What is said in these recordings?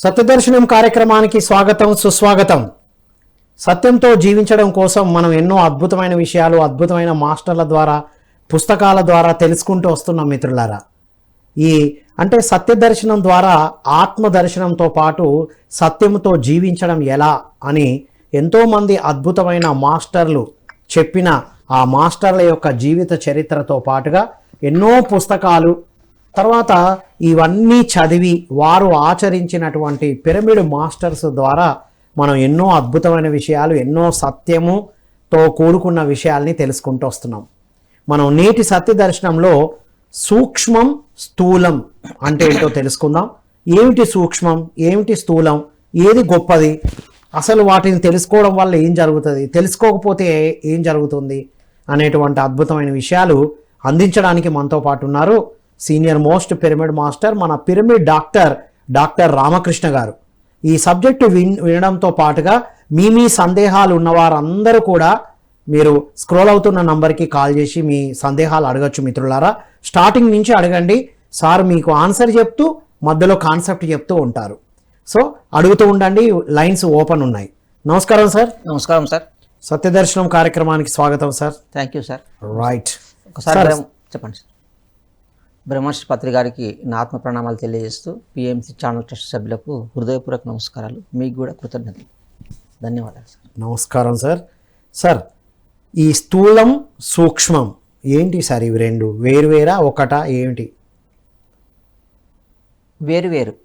సత్యదర్శనం కార్యక్రమానికి స్వాగతం, సుస్వాగతం. సత్యంతో జీవించడం కోసం మనం ఎన్నో అద్భుతమైన విషయాలు అద్భుతమైన మాస్టర్ల ద్వారా పుస్తకాల ద్వారా తెలుసుకుంటూ వస్తున్నాం మిత్రులారా. అంటే సత్యదర్శనం ద్వారా ఆత్మదర్శనంతో పాటు సత్యంతో జీవించడం ఎలా అని ఎంతోమంది అద్భుతమైన మాస్టర్లు చెప్పిన ఆ మాస్టర్ల యొక్క జీవిత చరిత్రతో పాటుగా ఎన్నో పుస్తకాలు, తర్వాత ఇవన్నీ చదివి వారు ఆచరించినటువంటి పిరమిడ్ మాస్టర్స్ ద్వారా మనం ఎన్నో అద్భుతమైన విషయాలు, ఎన్నో సత్యముతో కూడుకున్న విషయాల్ని తెలుసుకుంటూ వస్తున్నాం. మనం నేటి సత్య దర్శనంలో సూక్ష్మం, స్థూలం అంటే ఏంటో తెలుసుకుందాం. ఏమిటి సూక్ష్మం, ఏమిటి స్థూలం, ఏది గొప్పది, అసలు వాటిని తెలుసుకోవడం వల్ల ఏం జరుగుతుంది, తెలుసుకోకపోతే ఏం జరుగుతుంది అనేటువంటి అద్భుతమైన విషయాలు అందించడానికి మనతో పాటు ఉన్నారు సీనియర్ మోస్ట్ పిరమిడ్ మాస్టర్, మన పిరమిడ్ డాక్టర్ రామకృష్ణ గారు. ఈ సబ్జెక్టు వినడంతో పాటుగా మీ సందేహాలు ఉన్నవారందరూ కూడా మీరు స్క్రోల్ అవుతున్న నంబర్కి కాల్ చేసి మీ సందేహాలు అడగచ్చు మిత్రులారా. స్టార్టింగ్ నుంచి అడగండి, సార్ మీకు ఆన్సర్ చెప్తూ మధ్యలో కాన్సెప్ట్ చెప్తూ ఉంటారు. సో అడుగుతూ ఉండండి, లైన్స్ ఓపెన్ ఉన్నాయి. నమస్కారం సార్. నమస్కారం సార్. సత్యదర్శనం కార్యక్రమానికి స్వాగతం sir. Thank you sir. Right, ఒకసారి చెప్పండి సార్. బ్రహ్మర్షి పత్రి గారికి నా ఆత్మ ప్రణామాలు తెలియజేస్తూ పిఎంసి ఛానల్ ట్రస్ట్ సభ్యులకు హృదయపూర్వక నమస్కారాలు, మీకు కూడా కృతజ్ఞతలు, ధన్యవాదాలు సార్. నమస్కారం సార్. సార్, ఈ స్థూలం సూక్ష్మం ఏంటి సార్? ఇవి రెండు వేరువేరా ఒకటా ఏమిటి? వేరు.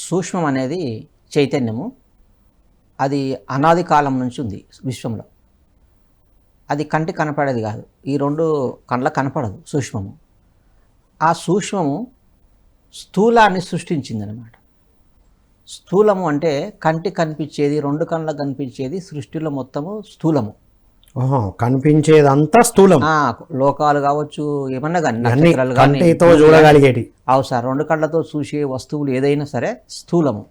సూక్ష్మం అనేది చైతన్యము, అది అనాది కాలం నుంచి ఉంది విశ్వంలో. అది కంటి కనపడేది కాదు, ఈ రెండు కండ్ల కనపడదు సూక్ష్మము. ఆ సూక్ష్మము స్థూలాన్ని సృష్టించిందనమాట. స్థూలము అంటే కంటి కనిపించేది, రెండు కళ్ళకు కనిపించేది సృష్టిలో మొత్తము స్థూలము. కనిపించేదంతా స్థూలం, లోకాలు కావచ్చు, ఏమన్నా కానీ నక్షత్రాలు కానీ చూడగలిగేటి. అవు సార్, రెండు కళ్ళతో చూసే వస్తువులు ఏదైనా సరే స్థూలము.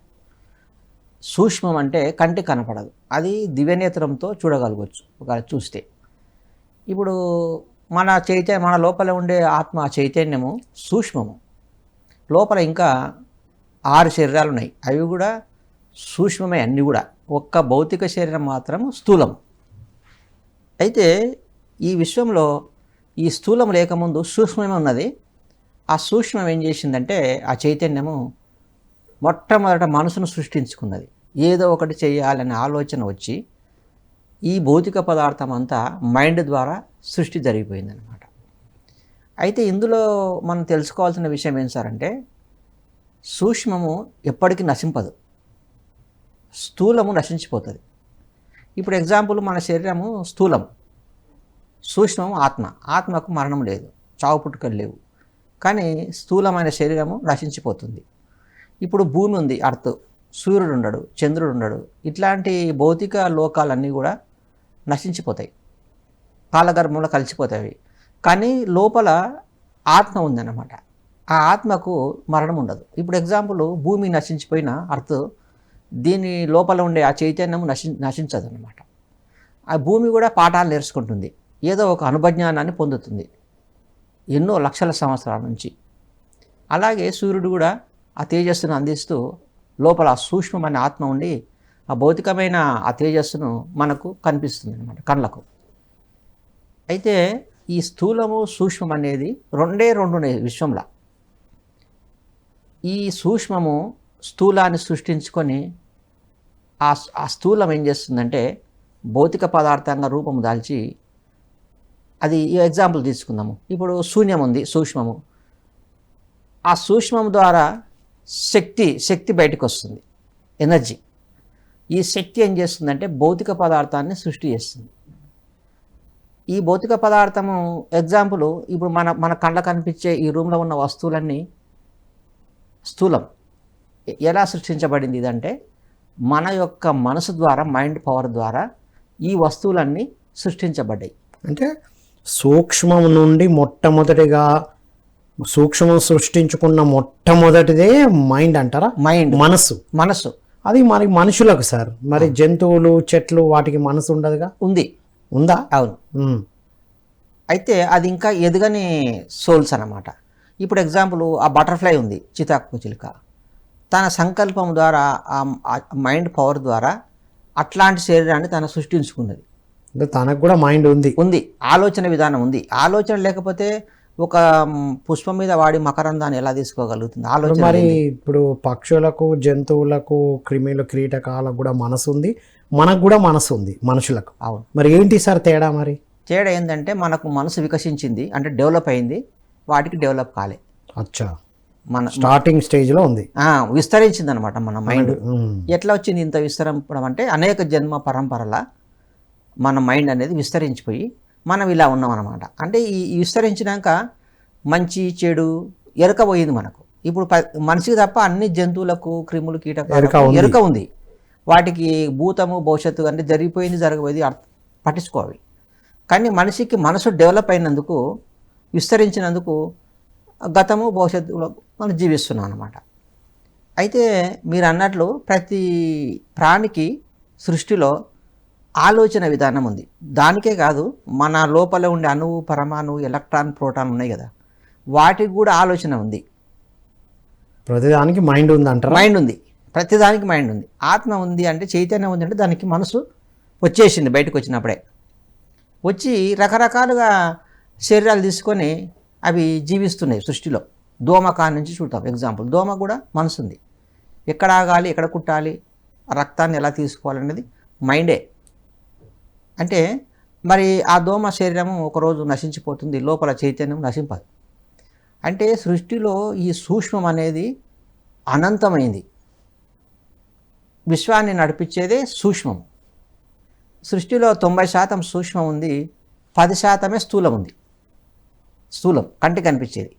సూక్ష్మం అంటే కంటి కనపడదు, అది దివ్యనేత్రంతో చూడగలగవచ్చు ఒకవేళ చూస్తే. ఇప్పుడు మన లోపల ఉండే ఆత్మ చైతన్యము సూక్ష్మము. లోపల ఇంకా 6 శరీరాలు ఉన్నాయి, అవి కూడా సూక్ష్మమే అన్నీ కూడా. ఒక్క భౌతిక శరీరం మాత్రం స్థూలము. అయితే ఈ విశ్వంలో ఈ స్థూలం లేకముందు సూక్ష్మమే ఉన్నది. ఆ సూక్ష్మం ఏం చేసిందంటే, ఆ చైతన్యము మొట్టమొదట మనసును సృష్టించుకున్నది. ఏదో ఒకటి చేయాలనే ఆలోచన వచ్చి ఈ భౌతిక పదార్థం అంతా మైండ్ ద్వారా సృష్టి జరిగిపోయిందనమాట. అయితే ఇందులో మనం తెలుసుకోవాల్సిన విషయం ఏం సార్ అంటే, సూక్ష్మము ఎప్పటికీ నశింపదు, స్థూలము నశించిపోతుంది. ఇప్పుడు ఎగ్జాంపుల్, మన శరీరము స్థూలం, సూక్ష్మము ఆత్మ. ఆత్మకు మరణం లేదు, చావు పుట్టుకలు లేవు, కానీ స్థూలమైన శరీరము నశించిపోతుంది. ఇప్పుడు భూమి ఉంది, అర్త్, సూర్యుడు ఉండడు, చంద్రుడు ఉండడు, ఇట్లాంటి భౌతిక లోకాలన్నీ కూడా నశించిపోతాయి, కాలగర్భంలో కలిసిపోతాయి. కానీ లోపల ఆత్మ ఉందన్నమాట, ఆ ఆత్మకు మరణం ఉండదు. ఇప్పుడు ఎగ్జాంపుల్, భూమి నశించిపోయిన అర్త్, దీని లోపల ఉండే ఆ చైతన్యం నశించదు అన్నమాట. ఆ భూమి కూడా పాఠాలు నేర్చుకుంటుంది, ఏదో ఒక అనుభజ్ఞానాన్ని పొందుతుంది ఎన్నో లక్షల సంవత్సరాల నుంచి. అలాగే సూర్యుడు కూడా ఆ తేజస్సును అందిస్తూ లోపల సూక్ష్మమైన ఆత్మ ఉండి ఆ భౌతికమైన ఆ తేజస్సును మనకు కనిపిస్తుంది అన్నమాట కళ్ళకు. అయితే ఈ స్థూలము సూక్ష్మం అనేది రెండు విశ్వంలో. ఈ సూక్ష్మము స్థూలాన్ని సృష్టించుకొని ఆ స్థూలం ఏం చేస్తుందంటే భౌతిక పదార్థంగా రూపము దాల్చి, అది ఈ ఎగ్జాంపుల్ తీసుకుందాము. ఇప్పుడు శూన్యం ఉంది, సూక్ష్మము. ఆ సూక్ష్మం ద్వారా శక్తి బయటకు వస్తుంది, ఎనర్జీ. ఈ శక్తి ఏం చేస్తుందంటే భౌతిక పదార్థాన్ని సృష్టి చేస్తుంది. ఈ భౌతిక పదార్థము ఎగ్జాంపుల్, ఇప్పుడు మన కళ్ళ కనిపించే ఈ రూమ్లో ఉన్న వస్తువులన్నీ స్థూలం. ఎలా సృష్టించబడింది ఇదంటే, మన యొక్క మనసు ద్వారా, మైండ్ పవర్ ద్వారా ఈ వస్తువులన్నీ సృష్టించబడ్డాయి. అంటే సూక్ష్మం నుండి మొట్టమొదటిగా సూక్ష్మం సృష్టించుకున్న మొట్టమొదటిదే మైండ్ అంటారా? మైండ్, మనసు. అది మరి మనుషులకు సార్, మరి జంతువులు, చెట్లు, వాటికి మనసు ఉండదుగా? ఉందా? అవును. అయితే అది ఇంకా ఎదగని సోల్స్ అన్నమాట. ఇప్పుడు ఎగ్జాంపుల్, ఆ బటర్ఫ్లై ఉంది, చితాకు చిలుక. తన సంకల్పం ద్వారా ఆ మైండ్ పవర్ ద్వారా అట్లాంటి శరీరాన్ని తను సృష్టించుకున్నది. అంటే తనకు కూడా మైండ్ ఉంది. ఉంది, ఆలోచన విధానం ఉంది. ఆలోచన లేకపోతే ఒక పుష్పం మీద వాడి మకరందాన్ని ఎలా తీసుకోగలుగుతుంది? ఆలోచన మరి ఇప్పుడు పక్షులకు, జంతువులకు, క్రిమిలు, కీటకాలకు కూడా మనసు ఉంది, మనకు కూడా మనసు ఉంది మనుషులకు. అవును. మరి ఏంటి సార్ తేడా? మరి తేడా ఏంటంటే మనకు మనసు వికసించింది అంటే డెవలప్ అయింది, వాటికి డెవలప్ కాలే. అచ్చా, మన స్టార్టింగ్ స్టేజ్లో ఉంది, విస్తరించింది అనమాట మన మైండ్. ఉమ్. ఎట్లా వచ్చింది ఇంత విస్తరించడం అంటే అనేక జన్మ పరంపరల మన మైండ్ అనేది విస్తరించిపోయి మనం ఇలా ఉన్నాం అనమాట. అంటే ఈ విస్తరించినాక మంచి చెడు ఎరుక పోయింది మనకు. ఇప్పుడు మనిషికి తప్ప అన్ని జంతువులకు, క్రిములు, కీటకాలకు ఎరుక ఉంది. వాటికి భూతము భవిష్యత్తు అంటే జరిగిపోయింది, జరగబోయేది పట్టించుకోవాలి. కానీ మనిషికి మనసు డెవలప్ అయినందుకు, విస్తరించినందుకు గతము భవిష్యత్తులో మనం జీవిస్తున్నాం అన్నమాట. అయితే మీరు అన్నట్లు ప్రతి ప్రాణికి సృష్టిలో ఆలోచన విధానం ఉంది. దానికే కాదు, మన లోపల ఉండే అణువు, పరమాణువు, ఎలక్ట్రాన్, ప్రోటాన్ ఉన్నాయి కదా, వాటికి కూడా ఆలోచన ఉంది. ప్రతిదానికి మైండ్ ఉంది అంటారా? మైండ్ ఉంది, ప్రతిదానికి మైండ్ ఉంది. ఆత్మ ఉంది అంటే, చైతన్యం ఉంది అంటే దానికి మనసు వచ్చేసింది. బయటకు వచ్చినప్పుడే వచ్చి రకరకాలుగా శరీరాలు తీసుకొని అవి జీవిస్తున్నాయి సృష్టిలో. దోమ కాని నుంచి చూద్దాం ఎగ్జాంపుల్. దోమ కూడా మనసు ఉంది. ఎక్కడ ఆగాలి, ఎక్కడ కుట్టాలి, రక్తాన్ని ఎలా తీసుకోవాలనేది మైండే. అంటే మరి ఆ దోమ శరీరము ఒకరోజు నశించిపోతుంది, లోపల చైతన్యం నశింపదు. అంటే సృష్టిలో ఈ సూక్ష్మం అనేది అనంతమైంది. విశ్వాన్ని నడిపించేదే సూక్ష్మం. సృష్టిలో 90% సూక్ష్మం ఉంది, 10% స్థూలం ఉంది. స్థూలం కంటికి కనిపించేది.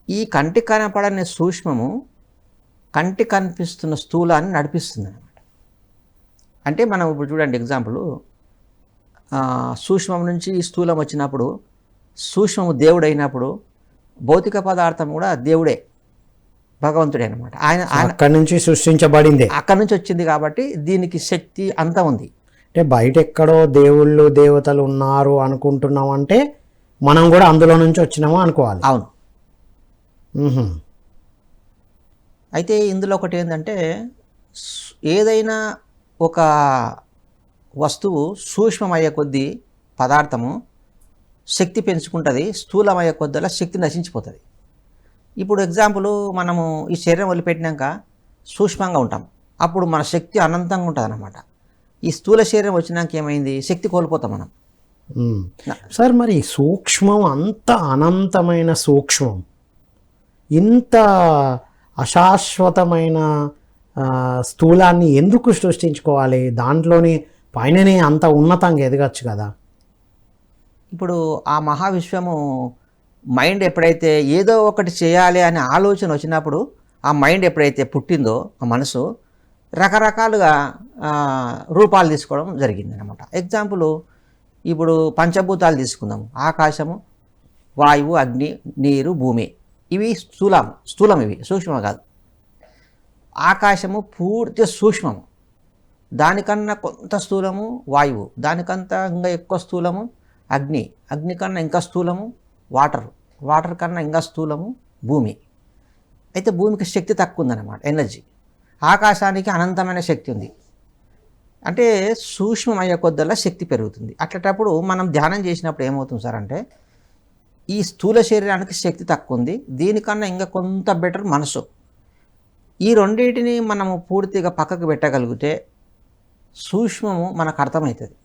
ఈ కంటికి కనపడని సూక్ష్మము కంటికి కనిపిస్తున్న స్థూలాన్ని నడిపిస్తుంది అన్నమాట. అంటే మనం ఇప్పుడు చూడండి ఎగ్జాంపుల్, సూక్ష్మం నుంచి స్థూలం వచ్చినప్పుడు, సూక్ష్మము దేవుడు అయినప్పుడు భౌతిక పదార్థం కూడా దేవుడే, భగవంతుడే అనమాట. ఆయన అక్కడి నుంచి సృష్టించబడిందే, అక్కడి నుంచి వచ్చింది కాబట్టి దీనికి శక్తి అంతా ఉంది. అంటే బయట ఎక్కడో దేవుళ్ళు దేవతలు ఉన్నారు అనుకుంటున్నాం అంటే మనం కూడా అందులో నుంచి వచ్చినామో అనుకోవాలి. అవును. అయితే ఇందులో ఒకటి ఏంటంటే, ఏదైనా ఒక వస్తువు సూక్ష్మమయ్యే కొద్దీ పదార్థము శక్తి పెంచుకుంటుంది, స్థూలమయ్యే కొద్దలా శక్తి నశించిపోతుంది. ఇప్పుడు ఎగ్జాంపుల్, మనము ఈ శరీరం వదిలిపెట్టినాక సూక్ష్మంగా ఉంటాం, అప్పుడు మన శక్తి అనంతంగా ఉంటుంది అన్నమాట. ఈ స్థూల శరీరం వచ్చినాక ఏమైంది, శక్తి కోల్పోతాం మనం. సార్ మరి సూక్ష్మం, అంత అనంతమైన సూక్ష్మం, ఇంత అశాశ్వతమైన స్థూలాన్ని ఎందుకు సృష్టించుకోవాలి? దాంట్లోని పైననే అంత ఉన్నతంగా ఎదగచ్చు కదా. ఇప్పుడు ఆ మహావిశ్వము మైండ్ ఎప్పుడైతే ఏదో ఒకటి చేయాలి అనే ఆలోచన వచ్చినప్పుడు, ఆ మైండ్ ఎప్పుడైతే పుట్టిందో ఆ మనసు రకరకాలుగా రూపాలు తీసుకోవడం జరిగింది అనమాట. ఎగ్జాంపుల్, ఇప్పుడు పంచభూతాలు తీసుకుందాము. ఆకాశము, వాయువు, అగ్ని, నీరు, భూమి. ఇవి స్థూలం, ఇవి సూక్ష్మం కాదు. ఆకాశము పూర్తి సూక్ష్మము, దానికన్నా కొంత స్థూలము వాయువు, దానికంతా ఇంకా ఎక్కువ స్థూలము అగ్ని, అగ్ని కన్నా ఇంకా స్థూలము వాటర్ కన్నా ఇంకా స్థూలము భూమి. అయితే భూమికి శక్తి తక్కువ ఉందన్నమాట, ఎనర్జీ. ఆకాశానికి అనంతమైన శక్తి ఉంది. అంటే సూక్ష్మమయ్యే కొద్దల్లా శక్తి పెరుగుతుంది. అట్లటప్పుడు మనం ధ్యానం చేసినప్పుడు ఏమవుతుంది సార్ అంటే, ఈ స్థూల శరీరానికి శక్తి తక్కువ ఉంది, దీనికన్నా ఇంకా కొంత బెటర్ మనసు. ఈ రెండింటిని మనము పూర్తిగా పక్కకు పెట్టగలిగితే సూక్ష్మము మనకు అర్థమవుతుంది.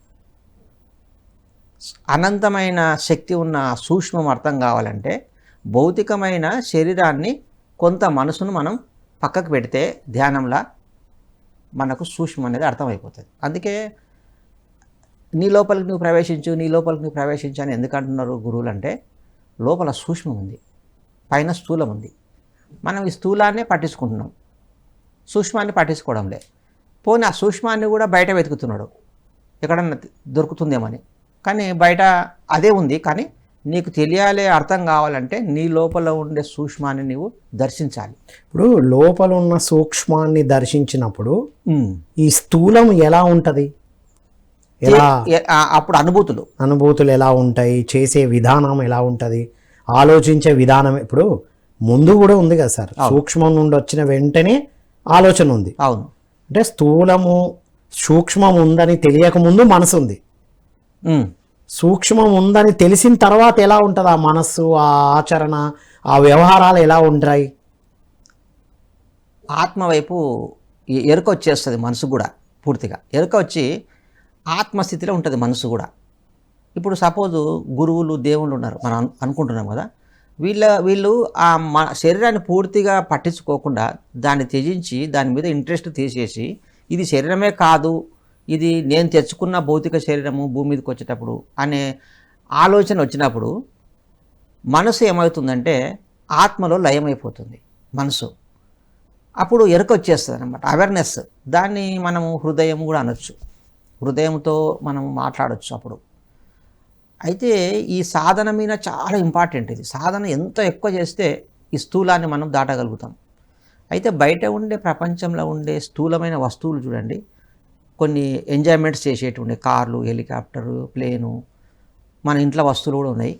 అనంతమైన శక్తి ఉన్న సూక్ష్మం అర్థం కావాలంటే భౌతికమైన శరీరాన్ని కొంత మనసును మనం పక్కకు పెడితే ధ్యానంలా మనకు సూక్ష్మం అనేది అర్థమైపోతుంది. అందుకే నీ లోపలికి నువ్వు ప్రవేశించు అని ఎందుకు అంటున్నారు గురువులు అంటే, లోపల సూక్ష్మం ఉంది, పైన స్థూలం ఉంది. మనం ఈ స్థూలాన్నే పట్టించుకుంటున్నాం, సూక్ష్మాన్ని పట్టించుకోవడంలే. పోనీ ఆ సూక్ష్మాన్ని కూడా బయట వెతుకుతున్నాడు, ఎక్కడన్నా దొరుకుతుందేమని. కానీ బయట అదే ఉంది. కానీ నీకు తెలియాలి, అర్థం కావాలంటే నీ లోపల ఉండే సూక్ష్మాన్ని నీవు దర్శించాలి. ఇప్పుడు లోపల ఉన్న సూక్ష్మాన్ని దర్శించినప్పుడు ఈ స్థూలం ఎలా ఉంటుంది? అప్పుడు అనుభూతులు ఎలా ఉంటాయి? చేసే విధానం ఎలా ఉంటుంది? ఆలోచించే విధానం. ఇప్పుడు ముందు కూడా ఉంది కదా సార్, సూక్ష్మం నుండి వచ్చిన వెంటనే ఆలోచన ఉంది. అవును. అంటే స్థూలము సూక్ష్మం ఉందని తెలియక ముందు మనసు ఉంది. సూక్ష్మం ఉందని తెలిసిన తర్వాత ఎలా ఉంటుంది ఆ మనస్సు, ఆ ఆచరణ, ఆ వ్యవహారాలు ఎలా ఉంటాయి? ఆత్మ వైపు ఎరుక వచ్చేస్తుంది మనసు కూడా, పూర్తిగా ఎరుక వచ్చి ఆత్మస్థితిలో ఉంటుంది మనసు కూడా. ఇప్పుడు సపోజు గురువులు దేవుళ్ళు ఉన్నారు మనం అనుకుంటున్నాం కదా, వీళ్ళు ఆ శరీరాన్ని పూర్తిగా పట్టించుకోకుండా దాన్ని త్యజించి దాని మీద ఇంట్రెస్ట్ తీసేసి ఇది శరీరమే కాదు, ఇది నేను తెచ్చుకున్న భౌతిక శరీరము భూమి మీదకి వచ్చేటప్పుడు అనే ఆలోచన వచ్చినప్పుడు మనసు ఏమవుతుందంటే ఆత్మలో లయమైపోతుంది మనసు. అప్పుడు ఎరుక వచ్చేస్తుంది అనమాట, అవేర్నెస్. దాన్ని మనము హృదయం కూడా అనొచ్చు, హృదయంతో మనం మాట్లాడచ్చు అప్పుడు. అయితే ఈ సాధన మీద చాలా ఇంపార్టెంట్ ఇది. సాధన ఎంత ఎక్కువ చేస్తే ఈ స్థూలాన్ని మనం దాటగలుగుతాం. అయితే బయట ఉండే ప్రపంచంలో ఉండే స్థూలమైన వస్తువులు చూడండి, కొన్ని ఎంజాయ్మెంట్స్ చేసేటువంటి కార్లు, హెలికాప్టరు, ప్లేను, మన ఇంట్లో వస్తువులు కూడా ఉన్నాయి.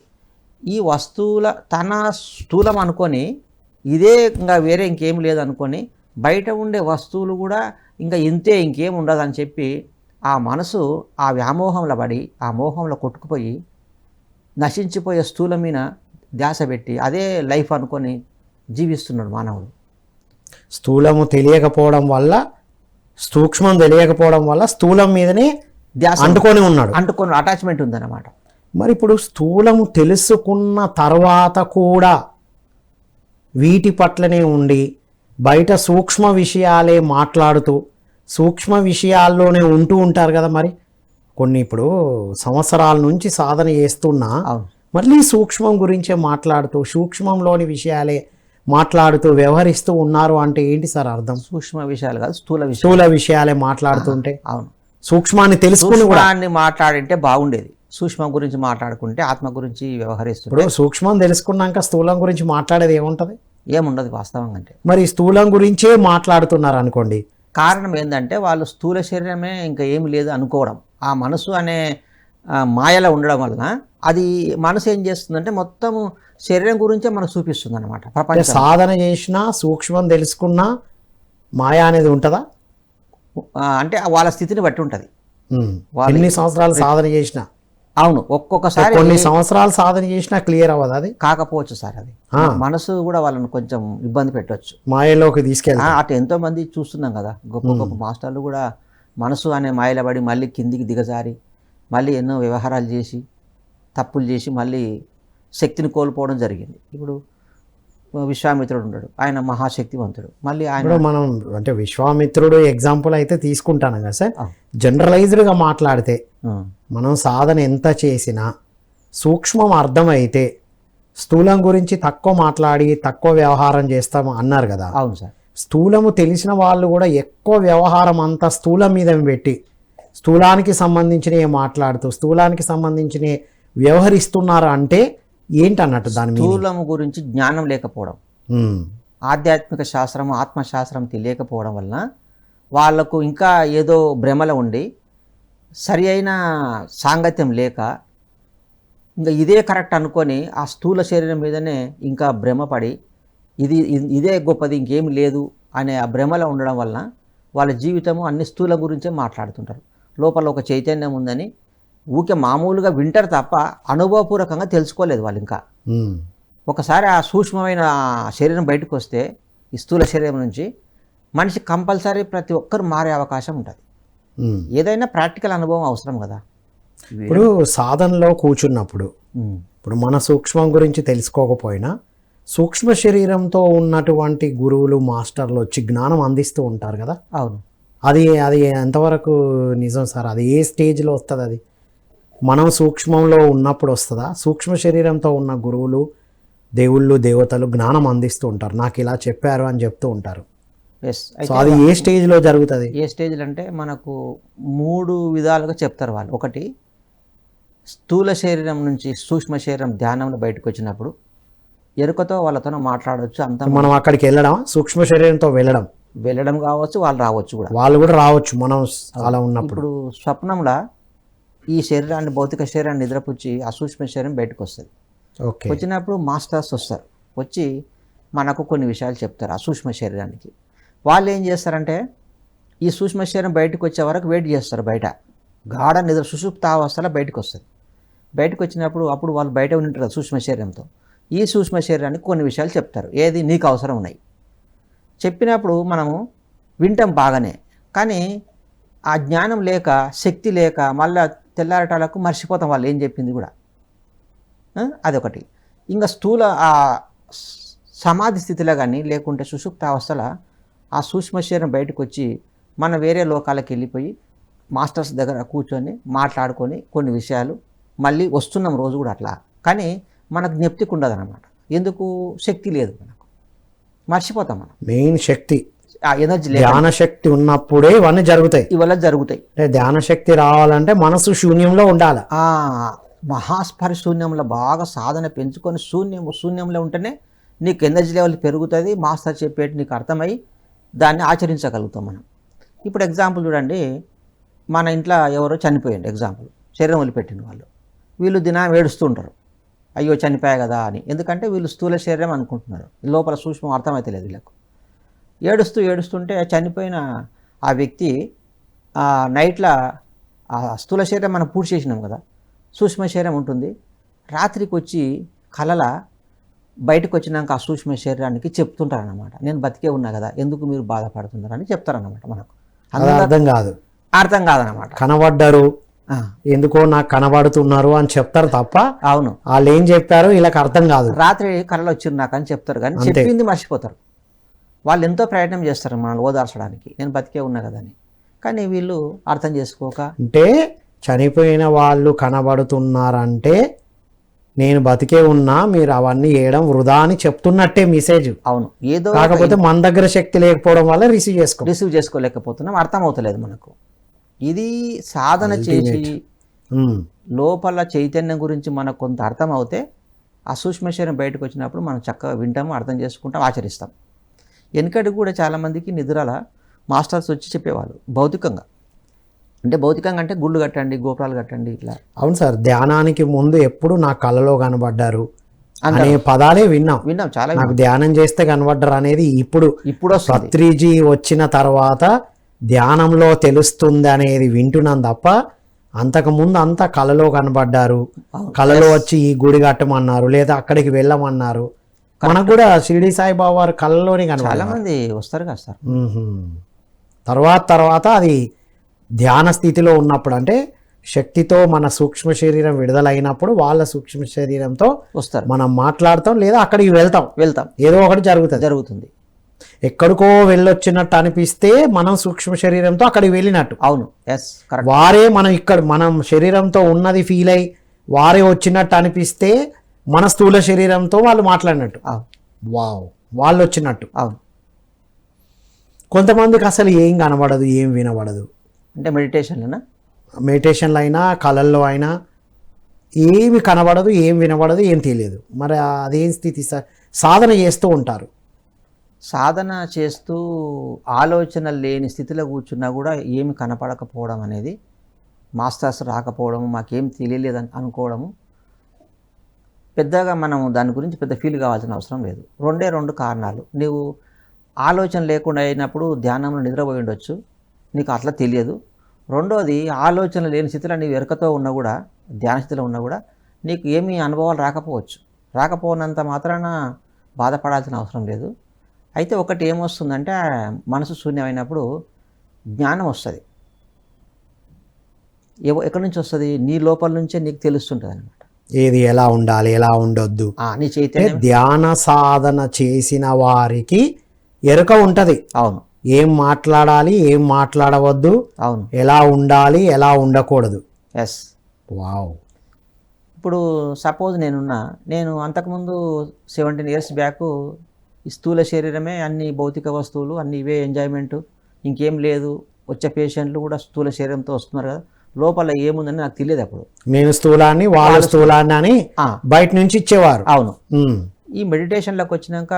ఈ వస్తువుల తన స్థూలం అనుకొని ఇదే ఇంకా వేరే ఇంకేం లేదనుకొని బయట ఉండే వస్తువులు కూడా ఇంకా ఇంతే ఇంకేం ఉండదు అని చెప్పి ఆ మనసు ఆ వ్యామోహంలో పడి ఆ మోహంలో కొట్టుకుపోయి నశించిపోయే స్థూలం మీద ధ్యాస పెట్టి అదే లైఫ్ అనుకొని జీవిస్తున్నాడు మానవుడు. స్థూలము తెలియకపోవడం వల్ల, సూక్ష్మం తెలియకపోవడం వల్ల స్థూలం మీదనే ధ్యాస అంటుకొని ఉన్నాడు, అంటుకొని అటాచ్మెంట్ ఉందన్నమాట. మరి ఇప్పుడు స్థూలము తెలుసుకున్న తర్వాత కూడా వీటి పట్లనే ఉండి బయట సూక్ష్మ విషయాలే మాట్లాడుతూ సూక్ష్మ విషయాల్లోనే ఉంటూ ఉంటారు కదా. మరి కొన్ని ఇప్పుడు సంవత్సరాల నుంచి సాధన చేస్తున్నా మళ్ళీ సూక్ష్మం గురించే మాట్లాడుతూ సూక్ష్మంలోని విషయాలే మాట్లాడుతూ వ్యవహరిస్తూ ఉన్నారు అంటే ఏంటి సార్ అర్థం? సూక్ష్మ విషయాలు కాదు, స్థూల విషయాలే మాట్లాడుతుంటే. అవును, సూక్ష్మాన్ని తెలుసుకుని కూడా మాట్లాడింటే బాగుండేది. సూక్ష్మం గురించి మాట్లాడుకుంటే ఆత్మ గురించి వ్యవహరిస్తుంది. ఇప్పుడు సూక్ష్మం తెలుసుకున్నాక స్థూలం గురించి మాట్లాడేది ఏముంటుంది? ఏముండదు వాస్తవంగా. అంటే మరి స్థూలం గురించే మాట్లాడుతున్నారు అనుకోండి, కారణం ఏంటంటే వాళ్ళు స్థూల శరీరమే ఇంకా ఏమి లేదు అనుకోవడం. ఆ మనసు అనే మాయలో ఉండడం వలన అది మనసు ఏం చేస్తుందంటే మొత్తము శరీరం గురించే మనకు చూపిస్తుంది అనమాట. ప్రపంచం సాధన చేసినా సూక్ష్మం తెలుసుకున్నా మాయ అనేది ఉంటుందా? అంటే వాళ్ళ స్థితిని బట్టి ఉంటుంది. ఎన్ని సంవత్సరాలు సాధన చేసినా. అవును, ఒక్కొక్కసారి కొన్ని సంవత్సరాలు సాధన చేసినా క్లియర్ అవ్వదు, అది కాకపోవచ్చు సార్. అది మనసు కూడా వాళ్ళని కొంచెం ఇబ్బంది పెట్టవచ్చు, మాయలోకి తీసుకెళ్ళి. అటు ఎంతో మంది చూస్తున్నాం కదా, గొప్ప గొప్ప మాస్టర్లు కూడా మనసు అనే మాయలో పడి మళ్ళీ కిందికి దిగజారి మళ్ళీ ఎన్నో వ్యవహారాలు చేసి తప్పులు చేసి మళ్ళీ శక్తిని కోల్పోవడం జరిగింది. ఇప్పుడు విశ్వామిత్రుడు ఉన్నాడు, ఆయన మహాశక్తివంతుడు. మళ్ళీ ఆయన మనం అంటే విశ్వామిత్రుడు ఎగ్జాంపుల్ అయితే తీసుకుంటాను కదా సార్. జనరలైజ్డ్గా మాట్లాడితే మనం సాధన ఎంత చేసినా సూక్ష్మం అర్థమైతే స్థూలం గురించి తక్కువ మాట్లాడి తక్కువ వ్యవహారం చేస్తాము అన్నారు కదా. అవును సార్. స్థూలము తెలిసిన వాళ్ళు కూడా ఎక్కువ వ్యవహారం అంతా స్థూలం మీద పెట్టి స్థూలానికి సంబంధించినవి మాట్లాడుతూ స్థూలానికి సంబంధించినవి వ్యవహరిస్తున్నారు అంటే ఏంటన్నట్టు దాని మీద? స్థూలము గురించి జ్ఞానం లేకపోవడం, ఆధ్యాత్మిక శాస్త్రము ఆత్మశాస్త్రం తెలియకపోవడం వలన వాళ్లకు ఇంకా ఏదో భ్రమలో ఉండి సరి అయిన సాంగత్యం లేక ఇంకా ఇదే కరెక్ట్ అనుకొని ఆ స్థూల శరీరం మీదనే ఇంకా భ్రమపడి ఇదే గొప్పది ఇంకేమి లేదు అనే ఆ భ్రమలో ఉండడం వలన వాళ్ళ జీవితము అన్ని స్థూల గురించే మాట్లాడుతుంటారు. లోపల ఒక చైతన్యం ఉందని ఊకే మామూలుగా వింటారు తప్ప అనుభవపూర్వకంగా తెలుసుకోలేదు వాళ్ళు. ఇంకా ఒకసారి ఆ సూక్ష్మమైన శరీరం బయటకు వస్తే ఈ స్థూల శరీరం నుంచి మనిషి కంపల్సరీ ప్రతి ఒక్కరు మారే అవకాశం ఉంటుంది. ఏదైనా ప్రాక్టికల్ అనుభవం అవసరం కదా. ఇప్పుడు సాధనలో కూర్చున్నప్పుడు ఇప్పుడు మన సూక్ష్మం గురించి తెలుసుకోకపోయినా సూక్ష్మ శరీరంతో ఉన్నటువంటి గురువులు మాస్టర్లు వచ్చి జ్ఞానం అందిస్తూ ఉంటారు కదా. అవును, అది ఎంతవరకు నిజం సార్? అది ఏ స్టేజ్లో వస్తుంది? అది మనం సూక్ష్మంలో ఉన్నప్పుడు వస్తుందా? సూక్ష్మ శరీరంతో ఉన్న గురువులు దేవుళ్ళు దేవతలు జ్ఞానం అందిస్తూ ఉంటారు, నాకు ఇలా చెప్పారు అని చెప్తూ ఉంటారు. సో అది ఏ స్టేజ్లో జరుగుతుంది? ఏ స్టేజ్లో అంటే మనకు 3 విధాలుగా చెప్తారు వాళ్ళు. ఒకటి, స్థూల శరీరం నుంచి సూక్ష్మ శరీరం ధ్యానంలో బయటకు వచ్చినప్పుడు ఎరుకతో వాళ్ళతో మాట్లాడవచ్చు. అంతా మనం అక్కడికి వెళ్ళడం, సూక్ష్మ శరీరంతో వెళ్ళడం కావచ్చు, వాళ్ళు రావచ్చు కూడా, వాళ్ళు కూడా రావచ్చు మనం అలా ఉన్నప్పుడు. ఇప్పుడు స్వప్నంలో ఈ శరీరాన్ని భౌతిక శరీరాన్ని నిద్రపుచ్చి ఆ సూక్ష్మ శరీరం బయటకు వస్తుంది. వచ్చినప్పుడు మాస్టర్స్ వస్తారు, వచ్చి మనకు కొన్ని విషయాలు చెప్తారు ఆ సూక్ష్మ శరీరానికి. వాళ్ళు ఏం చేస్తారంటే ఈ సూక్ష్మ శరీరం బయటకు వచ్చే వరకు వెయిట్ చేస్తారు. బయట గాఢ నిద్ర సుషుప్తావస్థలో బయటకు వస్తుంది. బయటకు వచ్చినప్పుడు అప్పుడు వాళ్ళు బయట ఉంటారు కదా సూక్ష్మ శరీరంతో. ఈ సూక్ష్మ శరీరానికి కొన్ని విషయాలు చెప్తారు, ఏది నీకు అవసరం ఉన్నాయి. చెప్పినప్పుడు మనము వింటాం బాగానే, కానీ ఆ జ్ఞానం లేక శక్తి లేక మళ్ళీ తెల్లారటాలకు మర్చిపోతాం వాళ్ళు ఏం చెప్పింది కూడా. అదొకటి. ఇంకా స్థూల ఆ సమాధి స్థితిలో కానీ లేకుంటే సుషుప్త అవస్థలో ఆ సూక్ష్మ శరీరం బయటకు వచ్చి మన వేరే లోకాలకు వెళ్ళిపోయి మాస్టర్స్ దగ్గర కూర్చొని మాట్లాడుకొని కొన్ని విషయాలు మళ్ళీ వస్తున్నాం రోజు కూడా అట్లా. కానీ మనకు జ్ఞప్తికి ఉండదు అనమాట. ఎందుకు? శక్తి లేదు, మనకు మర్చిపోతాం మనం. మెయిన్ శక్తి, ఆ ఎనర్జీ లేదు. ధ్యాన శక్తి ఉన్నప్పుడే ఇవన్నీ జరుగుతాయి. ఇవల్ల జరుగుతాయి. ధ్యాన శక్తి రావాలంటే మనసు శూన్యంలో ఉండాలి. మహాస్పరిశూన్యంలో బాగా సాధన పెంచుకొని శూన్యంలో ఉంటేనే నీకు ఎనర్జీ లెవెల్ పెరుగుతుంది. మాస్టర్ చెప్పేటి నీకు అర్థమై దాన్ని ఆచరించగలుగుతాం మనం. ఇప్పుడు ఎగ్జాంపుల్ చూడండి, మన ఇంట్లో ఎవరో చనిపోయింది, ఎగ్జాంపుల్ శరీరం వదిలిపెట్టిన వాళ్ళు. వీళ్ళు దినం ఏడుస్తుంటారు, అయ్యో చనిపోయా కదా అని. ఎందుకంటే వీళ్ళు స్థూల శరీరం అనుకుంటున్నారు, లోపల సూక్ష్మం అర్థమైతే లేదు వీళ్ళకు. ఏడుస్తుంటే చనిపోయిన ఆ వ్యక్తి నైట్లో ఆ స్థూల శరీరం మనం పూర్తి చేసినాం కదా, సూక్ష్మ శరీరం ఉంటుంది. రాత్రికి వచ్చి కలల బయటకు వచ్చినాక ఆ సూక్ష్మ శరీరానికి చెప్తుంటారనమాట, నేను బతికే ఉన్నా కదా, ఎందుకు మీరు బాధపడుతున్నారు అని చెప్తారనమాట. మనకు అర్థం కాదనమాట. కనబడ్డారు, ఎందుకో నాకు కనబడుతున్నారు అని చెప్తారు తప్ప అవును వాళ్ళు ఏం చెప్పారు వీళ్ళకి అర్థం కాదు. రాత్రి కళలు వచ్చింది నాకు అని చెప్తారు, కానీ చెప్పింది మర్చిపోతారు. వాళ్ళు ఎంతో ప్రయత్నం చేస్తారు మనల్ని ఓదార్చడానికి, నేను బతికే ఉన్నా కదని. కానీ వీళ్ళు అర్థం చేసుకోక, అంటే చనిపోయిన వాళ్ళు కనబడుతున్నారంటే నేను బతికే ఉన్నా, మీరు అవన్నీ వేయడం వృధా అని చెప్తున్నట్టే మెసేజ్. అవును, ఏదో కాకపోతే మన దగ్గర శక్తి లేకపోవడం వల్ల రిసీవ్ చేసుకోలేకపోతున్నాం, అర్థం అవుతలేదు మనకు. ఇది సాధన చేసి లోపల చైతన్యం గురించి మనకు కొంత అర్థం అవుతే ఆ సూక్ష్మ శరీరం బయటకు వచ్చినప్పుడు మనం చక్కగా వింటాము, అర్థం చేసుకుంటాం, ఆచరిస్తాం. వెనకటి కూడా చాలామందికి నిద్రల మాస్టర్స్ వచ్చి చెప్పేవాళ్ళు భౌతికంగా అంటే గుళ్ళు కట్టండి, గోపురాలు కట్టండి ఇట్లా. అవును సార్, ధ్యానానికి ముందు ఎప్పుడు నా కళలో కనబడ్డారు అనే పదాలే విన్నాం చాలా. నాకు ధ్యానం చేస్తే కనబడ్డారు అనేది ఇప్పుడు పత్రిజీ వచ్చిన తర్వాత ధ్యానంలో తెలుస్తుంది అనేది వింటున్నాం తప్ప అంతకుముందు అంతా కళలో కనబడ్డారు, కళలో వచ్చి ఈ గుడి కట్టమన్నారు లేదా అక్కడికి వెళ్ళమన్నారు. మనకు కూడా షిరిడి సాయిబాబా వారు కళలోనే కనబడ్డారు, చాలా మంది వస్తారు కదా సార్. తర్వాత అది ధ్యాన స్థితిలో ఉన్నప్పుడు, అంటే శక్తితో మన సూక్ష్మ శరీరం విడుదలైనప్పుడు వాళ్ళ సూక్ష్మ శరీరంతో వస్తారు, మనం మాట్లాడతాం లేదా అక్కడికి వెళ్తాం, ఏదో ఒకటి జరుగుతుంది. ఎక్కడికో వెళ్ళొచ్చినట్టు అనిపిస్తే మనం సూక్ష్మ శరీరంతో అక్కడికి వెళ్ళినట్టు. అవును, వారే మనం శరీరంతో ఉన్నది ఫీల్ అయ్యి వారే వచ్చినట్టు అనిపిస్తే మన స్థూల శరీరంతో వాళ్ళు మాట్లాడినట్టు, వాళ్ళు వచ్చినట్టు. అవును, కొంతమందికి అసలు ఏం కనబడదు, ఏం వినబడదు. అంటే మెడిటేషన్లో అయినా కళల్లో అయినా ఏమి కనబడదు, ఏం వినబడదు, ఏం తెలియదు. మరి అదేం స్థితి సార్? సాధన చేస్తూ ఉంటారు, సాధన చేస్తూ ఆలోచన లేని స్థితిలో కూర్చున్నా కూడా ఏమి కనపడకపోవడం అనేది, మాస్టర్స్ రాకపోవడం, మాకేం తెలియలేదని అనుకోవడము, పెద్దగా మనం దాని గురించి పెద్ద ఫీల్ కావాల్సిన అవసరం లేదు. రెండు కారణాలు. నీవు ఆలోచన లేకుండా అయినప్పుడు ధ్యానంలో నిద్రపోయి ఉండొచ్చు, నీకు అట్లా తెలియదు. రెండోది, ఆలోచన లేని స్థితిలో నీవు ఎరకతో ఉన్నా కూడా, ధ్యాన స్థితిలో ఉన్నా కూడా నీకు ఏమీ అనుభవాలు రాకపోనంత మాత్రాన బాధపడాల్సిన అవసరం లేదు. అయితే ఒకటి ఏమొస్తుందంటే, మనసు శూన్యమైనప్పుడు జ్ఞానం వస్తుంది. ఎక్కడి నుంచి వస్తుంది? నీ లోపల నుంచే నీకు తెలుస్తుంటుంది అనమాట, ఏది ఎలా ఉండాలి, ఎలా ఉండొద్దు. నీ చైతన్యం. ధ్యాన సాధన చేసిన వారికి ఎరుక ఉంటుంది. అవును, ఏం మాట్లాడాలి, ఏం మాట్లాడవద్దు, అవును, ఎలా ఉండాలి, ఎలా ఉండకూడదు. వావ్. ఇప్పుడు సపోజ్ నేను అంతకుముందు 17 years బ్యాక్ ఈ స్థూల శరీరమే, అన్ని భౌతిక వస్తువులు, అన్ని ఇవే ఎంజాయ్మెంట్, ఇంకేం లేదు. వచ్చే పేషెంట్లు కూడా స్థూల శరీరంతో వస్తున్నారు కదా, లోపల ఏముందని నాకు తెలియదు. అప్పుడు నేను స్థూలాన్ని, వాళ్ళ స్థూలాన్ని అని బయట నుంచి ఇచ్చేవారు. అవును. ఈ మెడిటేషన్లోకి వచ్చినాక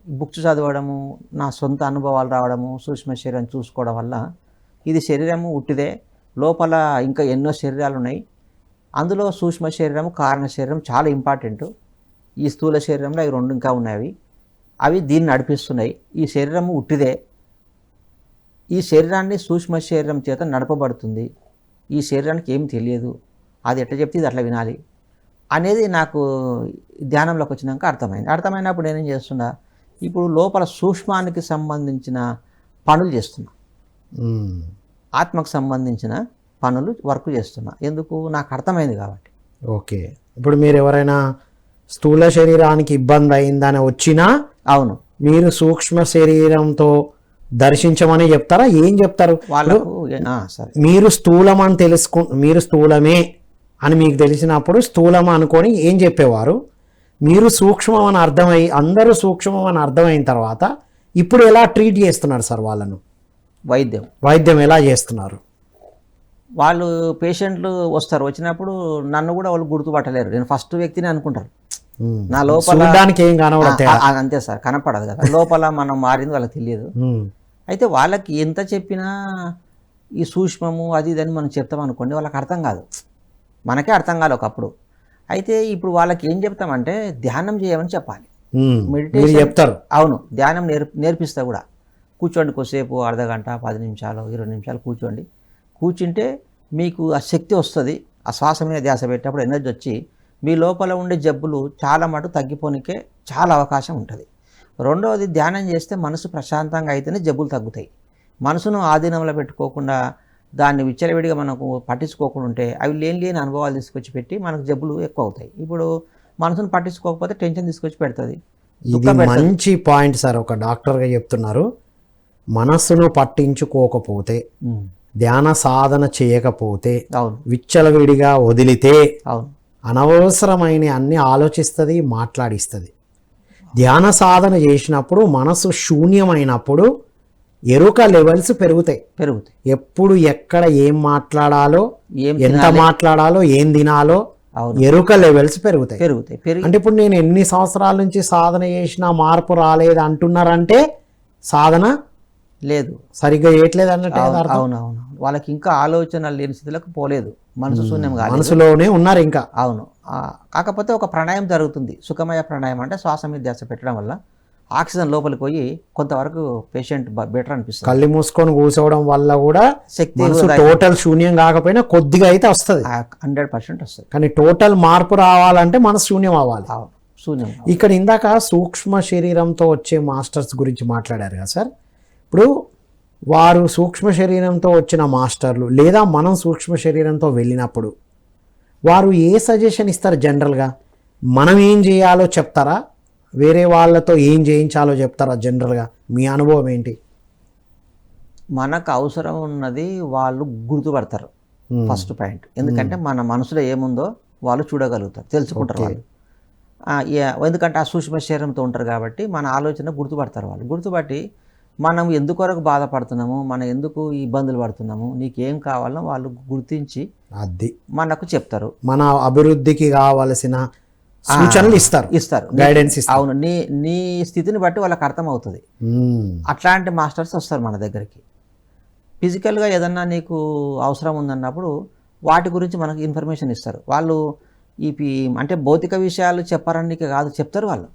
బుక్స్ చదవడము, నా సొంత అనుభవాలు రావడము, సూక్ష్మ శరీరం చూసుకోవడం వల్ల ఇది శరీరము ఉట్టిదే, లోపల ఇంకా ఎన్నో శరీరాలు ఉన్నాయి. అందులో సూక్ష్మ శరీరము, కారణ శరీరం చాలా ఇంపార్టెంట్. ఈ స్థూల శరీరంలో అవి 2 ఇంకా ఉన్నాయి. అవి దీన్ని నడిపిస్తున్నాయి. ఈ శరీరము ఉట్టిదే. ఈ శరీరాన్ని సూక్ష్మ శరీరం చేత నడపబడుతుంది. ఈ శరీరానికి ఏం తెలియదు, అది ఎట్లా చెప్తే ఇది అట్లా వినాలి అనేది నాకు ధ్యానంలోకి వచ్చినాక అర్థమైంది. అర్థమైనప్పుడు నేనేం చేస్తున్నా, ఇప్పుడు లోపల సూక్ష్మానికి సంబంధించిన పనులు చేస్తున్నా, ఆత్మకు సంబంధించిన పనులు వర్క్ చేస్తున్నా. ఎందుకు? నాకు అర్థమైంది కాబట్టి. ఓకే. ఇప్పుడు మీరు ఎవరైనా స్థూల శరీరానికి ఇబ్బంది అయిందని వచ్చినా అవును, మీరు సూక్ష్మ శరీరంతో దర్శించమని చెప్తారా? ఏం చెప్తారు వాళ్ళకు? సరే, మీరు స్థూలం అని మీరు స్థూలమే అని మీకు తెలిసినప్పుడు స్థూలం అనుకొని ఏం చెప్పేవారు? మీరు సూక్ష్మం అని అందరూ సూక్ష్మం అని అర్థమైన తర్వాత ఇప్పుడు ఎలా ట్రీట్ చేస్తున్నారు సార్ వాళ్ళను? వైద్యం ఎలా చేస్తున్నారు? వాళ్ళు పేషెంట్లు వస్తారు, వచ్చినప్పుడు నన్ను కూడా వాళ్ళు గుర్తుపట్టలేరు. నేను ఫస్ట్ వ్యక్తిని అనుకుంటారు. నా లోపల ఏం కనబడదు. అంతే సార్, కనపడదు కదా. లోపల మనం మారింది వాళ్ళకి తెలియదు. అయితే వాళ్ళకి ఎంత చెప్పినా ఈ సూక్ష్మము అది ఇదని మనం చెప్తాం అనుకోండి, వాళ్ళకి అర్థం కాదు. మనకే అర్థం కాదు ఒకప్పుడు. అయితే ఇప్పుడు వాళ్ళకి ఏం చెప్తామంటే ధ్యానం చేయమని చెప్పాలి, మెడిటేషన్ చెప్తారు. అవును, ధ్యానం నేర్పిస్తా కూడా. కూర్చోండి కొద్దిసేపు, అర్ధగంట, 10 నిమిషాలు, 20 నిమిషాలు కూర్చోండి. కూర్చుంటే మీకు ఆ శక్తి వస్తుంది. ఆ శ్వాస మీద ధ్యాస పెట్టేప్పుడు ఎనర్జీ వచ్చి మీ లోపల ఉండే జబ్బులు చాలా మటు తగ్గిపోనికే చాలా అవకాశం ఉంటుంది. రెండవది, ధ్యానం చేస్తే మనసు ప్రశాంతంగా అయితేనే జబ్బులు తగ్గుతాయి. మనసును ఆధీనంలో పెట్టుకోకుండా దాన్ని విచ్చలవిడిగా మనకు పట్టించుకోకుండా ఉంటే అవి లేని అనుభవాలు తీసుకొచ్చి పెట్టి మనకు జబ్బులు ఎక్కువ అవుతాయి. ఇప్పుడు మనసును పట్టించుకోకపోతే టెన్షన్ తీసుకొచ్చి పెడుతుంది. ఇది మంచి పాయింట్ సార్. ఒక డాక్టర్గా చెప్తున్నారు, మనస్సును పట్టించుకోకపోతే, ధ్యాన సాధన చేయకపోతే, విచ్చలవిడిగా వదిలితే అనవసరమైన అన్ని ఆలోచిస్తుంది, మాట్లాడిస్తుంది. ధ్యాన సాధన చేసినప్పుడు మనసు శూన్యమైనప్పుడు ఎరుక లెవెల్స్ పెరుగుతాయి. ఎప్పుడు ఎక్కడ ఏం మాట్లాడాలో, ఎంత మాట్లాడాలో, ఏం తినాలో ఎరుక లెవెల్స్ పెరుగుతాయి. అంటే ఇప్పుడు నేను ఎన్ని సంవత్సరాల నుంచి సాధన చేసినా మార్పు రాలేదు అంటున్నారంటే సాధన లేదు, సరిగ్గా చేయట్లేదు అన్నట్టు. అవునవును, వాళ్ళకి ఇంకా ఆలోచన లేని స్థితిలోకి పోలేదు, మనసు శూన్యం కాదు, మనసులోనే ఉన్నారు ఇంకా. అవును. కాకపోతే ఒక ప్రాణాయామం జరుగుతుంది, సుఖమయ ప్రాణాయామం. అంటే శ్వాస మీద ధ్యాస పెట్టడం వల్ల ఆక్సిజన్ లోపలికి పోయి కొంతవరకు పేషెంట్ బెటర్ అనిపిస్తుంది. కళ్ళు మూసుకొని కూర్చోవడం వల్ల కూడా శక్తి టోటల్ శూన్యం కాకపోయినా కొద్దిగా అయితే వస్తుంది, 100% వస్తుంది. కానీ టోటల్ మార్పు రావాలంటే మనసు శూన్యం అవ్వాలి. శూన్యం. ఇక్కడ ఇందాక సూక్ష్మ శరీరంతో వచ్చే మాస్టర్స్ గురించి మాట్లాడారు కదా సార్. ఇప్పుడు వారు సూక్ష్మ శరీరంతో వచ్చిన మాస్టర్లు లేదా మనం సూక్ష్మ శరీరంతో వెళ్ళినప్పుడు వారు ఏ సజెషన్ ఇస్తారు? జనరల్గా మనం ఏం చేయాలో చెప్తారా? వేరే వాళ్ళతో ఏం చేయించాలో చెప్తారా? జనరల్గా మీ అనుభవం ఏంటి? మనకు అవసరం ఉన్నది వాళ్ళు గుర్తుపడతారు, ఫస్ట్ పాయింట్. ఎందుకంటే మన మనసులో ఏముందో వాళ్ళు చూడగలుగుతారు, తెలుసుకుంటారు వాళ్ళు. ఎందుకంటే ఆ సూక్ష్మ శరీరంతో ఉంటారు కాబట్టి మన ఆలోచన గుర్తుపడతారు వాళ్ళు. గుర్తుపట్టి మనం ఎందుకొరకు బాధపడుతున్నాము, మనం ఎందుకు ఇబ్బందులు పడుతున్నాము, నీకేం కావాలో వాళ్ళు గుర్తించి అది మనకు చెప్తారు. మన అభివృద్ధికి కావాల్సిన సూచనలు ఇస్తారు, గైడెన్స్ ఇస్తారు. అవును, నీ స్థితిని బట్టి వాళ్ళకి అర్థమవుతుంది. అట్లాంటి మాస్టర్స్ వస్తారు మన దగ్గరికి. ఫిజికల్గా ఏదన్నా నీకు అవసరం ఉందన్నప్పుడు వాటి గురించి మనకు ఇన్ఫర్మేషన్ ఇస్తారు వాళ్ళు. అంటే భౌతిక విషయాలు చెప్పారని కాదు, చెప్తారు వాళ్ళు.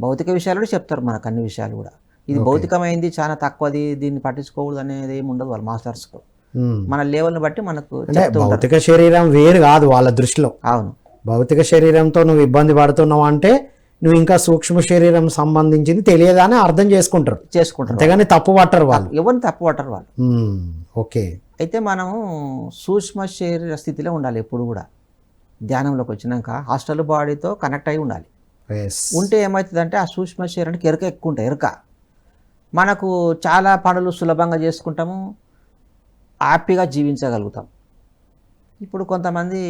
భౌతిక విషయాలు కూడా చెప్తారు మనకు, అన్ని విషయాలు కూడా. ఇది భౌతికమైంది, చాలా తక్కువది, దీన్ని పట్టించుకోకూడదు అనేది ఏమి ఉండదు వాళ్ళ మాస్టర్స్కు. మన లెవెల్ని బట్టి మనకు భౌతిక శరీరం వేరు కాదు వాళ్ళ దృష్టిలో. అవును, భౌతిక శరీరంతో నువ్వు ఇబ్బంది పడుతున్నావు అంటే నువ్వు ఇంకా సూక్ష్మ శరీరం సంబంధించింది తెలియదా అని అర్థం చేసుకుంటారు. అంతేగాని తప్పు పట్టరు వాళ్ళు, ఎవరిని తప్పు పట్టరు వాళ్ళు. ఓకే. అయితే మనము సూక్ష్మ శరీర స్థితిలో ఉండాలి ఎప్పుడు కూడా. ధ్యానంలోకి వచ్చినాక హాస్టల్ బాడీతో కనెక్ట్ అయి ఉండాలి. ఉంటే ఏమవుతుందంటే ఆ సూక్ష్మ శరీరానికి ఎరుక ఎక్కువ ఉంటాయి. ఎరుక మనకు చాలా పనులు సులభంగా చేసుకుంటాము, హ్యాపీగా జీవించగలుగుతాం. ఇప్పుడు కొంతమంది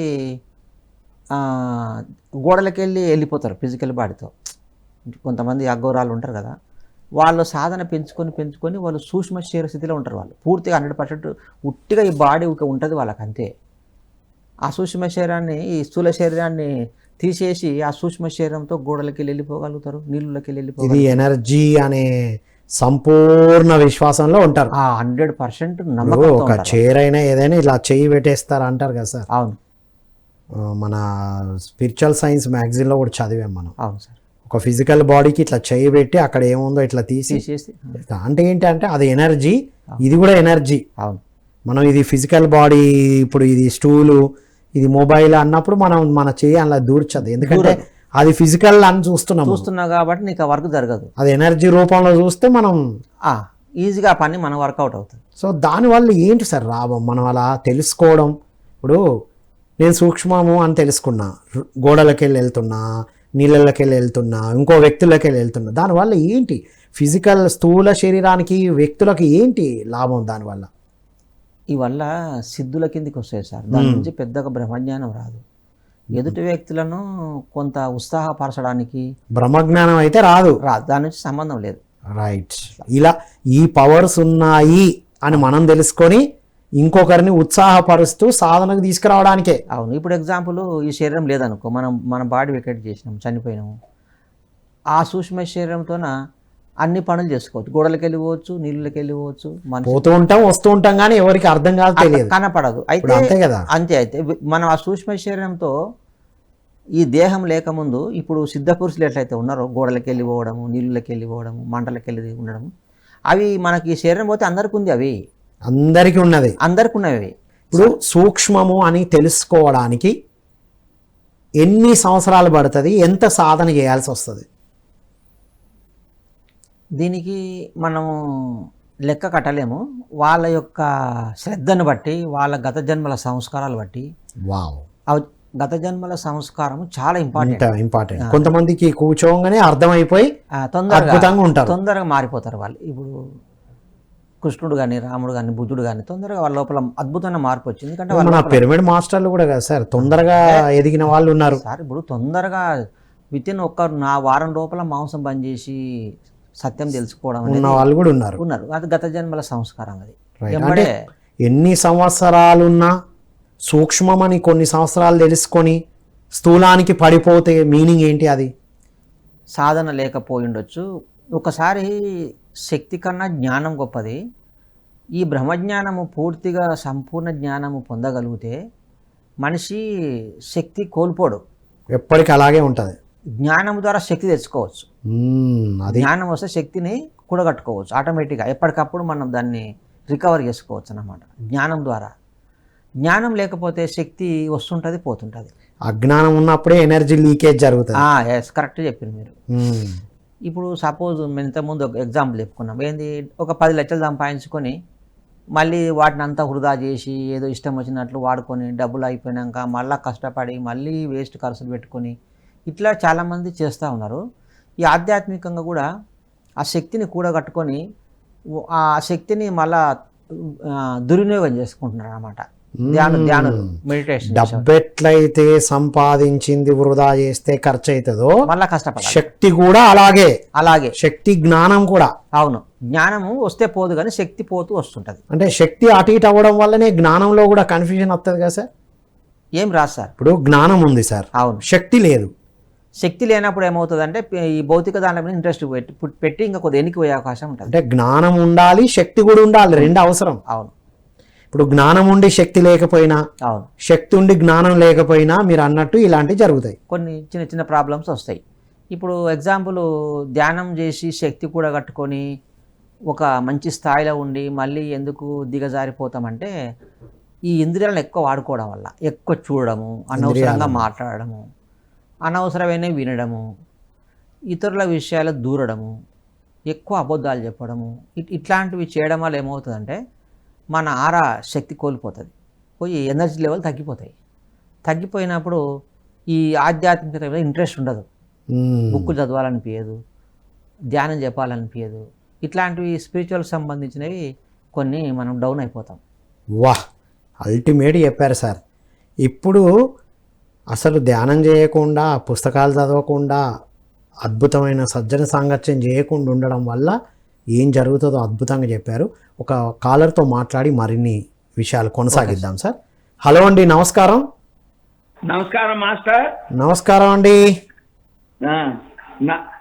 గోడలకి వెళ్ళిపోతారు ఫిజికల్ బాడీతో. కొంతమంది అఘోరాలు ఉంటారు కదా, వాళ్ళు సాధన పెంచుకొని వాళ్ళు సూక్ష్మ శరీర స్థితిలో ఉంటారు. వాళ్ళు పూర్తిగా 100% ఉట్టిగా ఈ బాడీ ఉంటుంది వాళ్ళకి, అంతే. ఆ సూక్ష్మ శరీరాన్ని, ఈ స్థూల శరీరాన్ని తీసేసి ఆ సూక్ష్మ శరీరంతో గోడలకి వెళ్ళిపోగలుగుతారు, నీళ్ళకి వెళ్ళిపోగలుగుతారు. ఇది ఎనర్జీ అనే సంపూర్ణ విశ్వాసంలో ఉంటారు. 100% నమ్మకం. ఒక చైర్ అయినా ఏదైనా ఇలా చేయి పెట్టేస్తారు అంటారు కదా సార్. అవును, మన స్పిరిచువల్ సైన్స్ మ్యాగజైన్లో కూడా చదివాం మనం. అవును సార్. ఒక ఫిజికల్ బాడీకి ఇట్లా చేయబెట్టి అక్కడ ఏముందో ఇట్లా తీసేసి అంటే ఏంటంటే అది ఎనర్జీ, ఇది కూడా ఎనర్జీ. అవును, మనం ఇది ఫిజికల్ బాడీ, ఇప్పుడు ఇది స్టూలు, ఇది మొబైల్ అన్నప్పుడు మనం మన చేయి అలా దూర్చదు, ఎందుకంటే అది ఫిజికల్ అని చూస్తున్నావు కాబట్టి నీకు ఆ వర్క్ జరగదు. అది ఎనర్జీ రూపంలో చూస్తే మనం ఈజీగా ఆ పని మన వర్కౌట్ అవుతుంది. సో దానివల్ల ఏంటి సార్ లాభం? మనం అలా తెలుసుకోవడం, ఇప్పుడు నేను సూక్ష్మము అని తెలుసుకున్నా, గోడలకి వెళ్తున్నా, నీళ్ళకి వెళ్తున్నా, ఇంకో వ్యక్తులకి వెళ్తున్నా, దానివల్ల ఏంటి ఫిజికల్ స్థూల శరీరానికి వ్యక్తులకి ఏంటి లాభం దానివల్ల? ఈ వల్ల సిద్ధుల కిందికి వస్తాయి సార్. దాని నుంచి పెద్దగా బ్రహ్మజ్ఞానం రాదు. ఎదుటి వ్యక్తులను కొంత ఉత్సాహపరచడానికి బ్రహ్మజ్ఞానం అయితే రాదు, దాని నుంచి సంబంధం లేదు. రైట్. ఇలా ఈ పవర్స్ ఉన్నాయి అని మనం తెలుసుకొని ఇంకొకరిని ఉత్సాహపరుస్తూ సాధనకు తీసుకురావడానికే. అవును. ఇప్పుడు ఎగ్జాంపుల్, ఈ శరీరం లేదనుకో, మన బాడీ వెకేట్ చేసినాం, చనిపోయినాము, ఆ సూక్ష్మ శరీరంతోన అన్ని పనులు చేసుకోవచ్చు. గోడలకు వెళ్ళిపోవచ్చు, నీళ్ళకి వెళ్ళిపోవచ్చు, పోతూ ఉంటాం వస్తూ ఉంటాం, కానీ ఎవరికి అర్థం కాదు, తెలియదు, కనపడదు. అయితే అంతే కదా. అయితే మనం ఆ సూక్ష్మ శరీరంతో ఈ దేహం లేకముందు ఇప్పుడు సిద్ధపురుషులు ఎట్లయితే ఉన్నారో, గోడలకు వెళ్ళిపోవడము, నీళ్ళకి వెళ్ళిపోవడము, మంటలకు వెళ్ళి ఉండడము, అవి మనకి ఈ శరీరం పోతే అందరికి ఉంది, అవి అందరికీ ఉన్నది, అందరికి ఉన్నవి. ఇప్పుడు సూక్ష్మము అని తెలుసుకోవడానికి ఎన్ని సంవత్సరాలు పడుతుంది, ఎంత సాధన చేయాల్సి వస్తుంది? దీనికి మనము లెక్క కట్టలేము. వాళ్ళ యొక్క శ్రద్ధను బట్టి, వాళ్ళ గత జన్మల సంస్కారాలు బట్టి. వావ్. గత జన్మల సంస్కారం చాలా ఇంపార్టెంట్. కొంతమందికి కూర్చోగానే అర్థమైపోయి తొందరగా మారిపోతారు వాళ్ళు. ఇప్పుడు కృష్ణుడు కానీ, రాముడు కానీ, బుద్ధుడు కానీ తొందరగా వాళ్ళ లోపల అద్భుతమైన మార్పు వచ్చింది. ఎందుకంటే మన పిరమిడ్ మాస్టర్లు కూడా కదా సార్, తొందరగా ఎదిగిన వాళ్ళు ఉన్నారు సార్. ఇప్పుడు తొందరగా వితిన్ నా వారం లోపల మాంసం బంద్ చేసి సత్యం తెలుసుకోవడం ఉన్న వాళ్ళు కూడా ఉన్నారు. అది గత జన్మల సంస్కారం. అది అంటే ఎన్ని సంవత్సరాలున్నా సూక్ష్మమని కొన్ని సంవత్సరాలు తెలుసుకొని స్థూలానికి పడిపోతే మీనింగ్ ఏంటి? అది సాధన లేకపోయి ఉండొచ్చు. ఒకసారి శక్తి కన్నా జ్ఞానం గొప్పది. ఈ బ్రహ్మజ్ఞానము పూర్తిగా సంపూర్ణ జ్ఞానము పొందగలిగితే మనిషి శక్తి కోల్పోడు, ఎప్పటికీ అలాగే ఉంటుంది. జ్ఞానం ద్వారా శక్తి తెచ్చుకోవచ్చు. జ్ఞానం వస్తే శక్తిని కూడగట్టుకోవచ్చు ఆటోమేటిక్గా. ఎప్పటికప్పుడు మనం దాన్ని రికవర్ చేసుకోవచ్చు అన్నమాట జ్ఞానం ద్వారా. జ్ఞానం లేకపోతే శక్తి వస్తుంటుంది, పోతుంటుంది. అజ్ఞానం ఉన్నప్పుడే ఎనర్జీ లీకేజ్ జరుగుతుంది. కరెక్ట్ చెప్పారు మీరు. ఇప్పుడు సపోజ్ మేము ఇంతకుముందు ఒక ఎగ్జాంపుల్ చెప్పుకున్నాం. ఏంది, ఒక 10 లక్షలు సంపాదించుకొని మళ్ళీ వాటిని అంతా వృధా చేసి ఏదో ఇష్టం వచ్చినట్లు వాడుకొని డబ్బులు అయిపోయినాక మళ్ళీ కష్టపడి మళ్ళీ వేస్ట్ ఖర్చులు పెట్టుకొని ఇట్లా చాలామంది చేస్తూ ఉన్నారు. ఈ ఆధ్యాత్మికంగా కూడా ఆ శక్తిని కూడగట్టుకొని ఆ శక్తిని మళ్ళా దుర్వినియోగం చేసుకుంటున్నారు అన్నమాట. ధ్యానులు, మెడిటేషన్. డబ్బెట్లయితే సంపాదించింది వృధా చేస్తే ఖర్చు అవుతుందో మళ్ళా కష్టపడాలి. శక్తి కూడా అలాగే శక్తి, జ్ఞానం కూడా. అవును, జ్ఞానము వస్తే పోదు కానీ శక్తి పోతూ వస్తుంటది. అంటే శక్తి అటు ఇటు అవ్వడం వల్లనే జ్ఞానంలో కూడా కన్ఫ్యూజన్ వస్తుంది కదా సార్? ఏం రాదు సార్. ఇప్పుడు జ్ఞానం ఉంది సార్, అవును, శక్తి లేదు. శక్తి లేనప్పుడు ఏమవుతుందంటే ఈ భౌతిక దాని మీద ఇంట్రెస్ట్ పెట్టి ఇంకా కొద్దిగా ఎన్నికి పోయే అవకాశం ఉంటుంది. అంటే జ్ఞానం ఉండాలి, శక్తి కూడా ఉండాలి, రెండు అవసరం. అవును. ఇప్పుడు జ్ఞానం ఉండి శక్తి లేకపోయినా, అవును, శక్తి ఉండి జ్ఞానం లేకపోయినా మీరు అన్నట్టు ఇలాంటివి జరుగుతాయి. కొన్ని చిన్న చిన్న ప్రాబ్లమ్స్ వస్తాయి. ఇప్పుడు ఎగ్జాంపుల్, ధ్యానం చేసి శక్తి కూడా కట్టుకొని ఒక మంచి స్థాయిలో ఉండి మళ్ళీ ఎందుకు దిగజారిపోతామంటే ఈ ఇంద్రియాలను ఎక్కువ వాడుకోవడం వల్ల, ఎక్కువ చూడడము, అనవసరంగా మాట్లాడడము, అనవసరమైన వినడము, ఇతరుల విషయాలు దూరడము, ఎక్కువ అబద్ధాలు చెప్పడము, ఇట్లాంటివి చేయడం వల్ల ఏమవుతుందంటే మన ఆరా శక్తి కోల్పోతుంది, పోయి ఎనర్జీ లెవెల్ తగ్గిపోతాయి. తగ్గిపోయినప్పుడు ఈ ఆధ్యాత్మికత మీద ఇంట్రెస్ట్ ఉండదు, బుక్కులు చదవాలనిపించదు, ధ్యానం చెప్పాలనిపించదు. ఇట్లాంటివి స్పిరిచువల్ సంబంధించినవి కొన్ని మనం డౌన్ అయిపోతాం. వాహ్, అల్టిమేట్ చెప్పారు సార్. ఇప్పుడు అసలు ధ్యానం చేయకుండా, పుస్తకాలు చదవకుండా, అద్భుతమైన సజ్జన సాంగత్యం చేయకుండా ఉండడం వల్ల ఏం జరుగుతుందో అద్భుతంగా చెప్పారు. ఒక కాలర్తో మాట్లాడి మరిన్ని విషయాలు కొనసాగిద్దాం సార్. హలో అండి, నమస్కారం. నమస్కారం మాస్టర్. నమస్కారం అండి.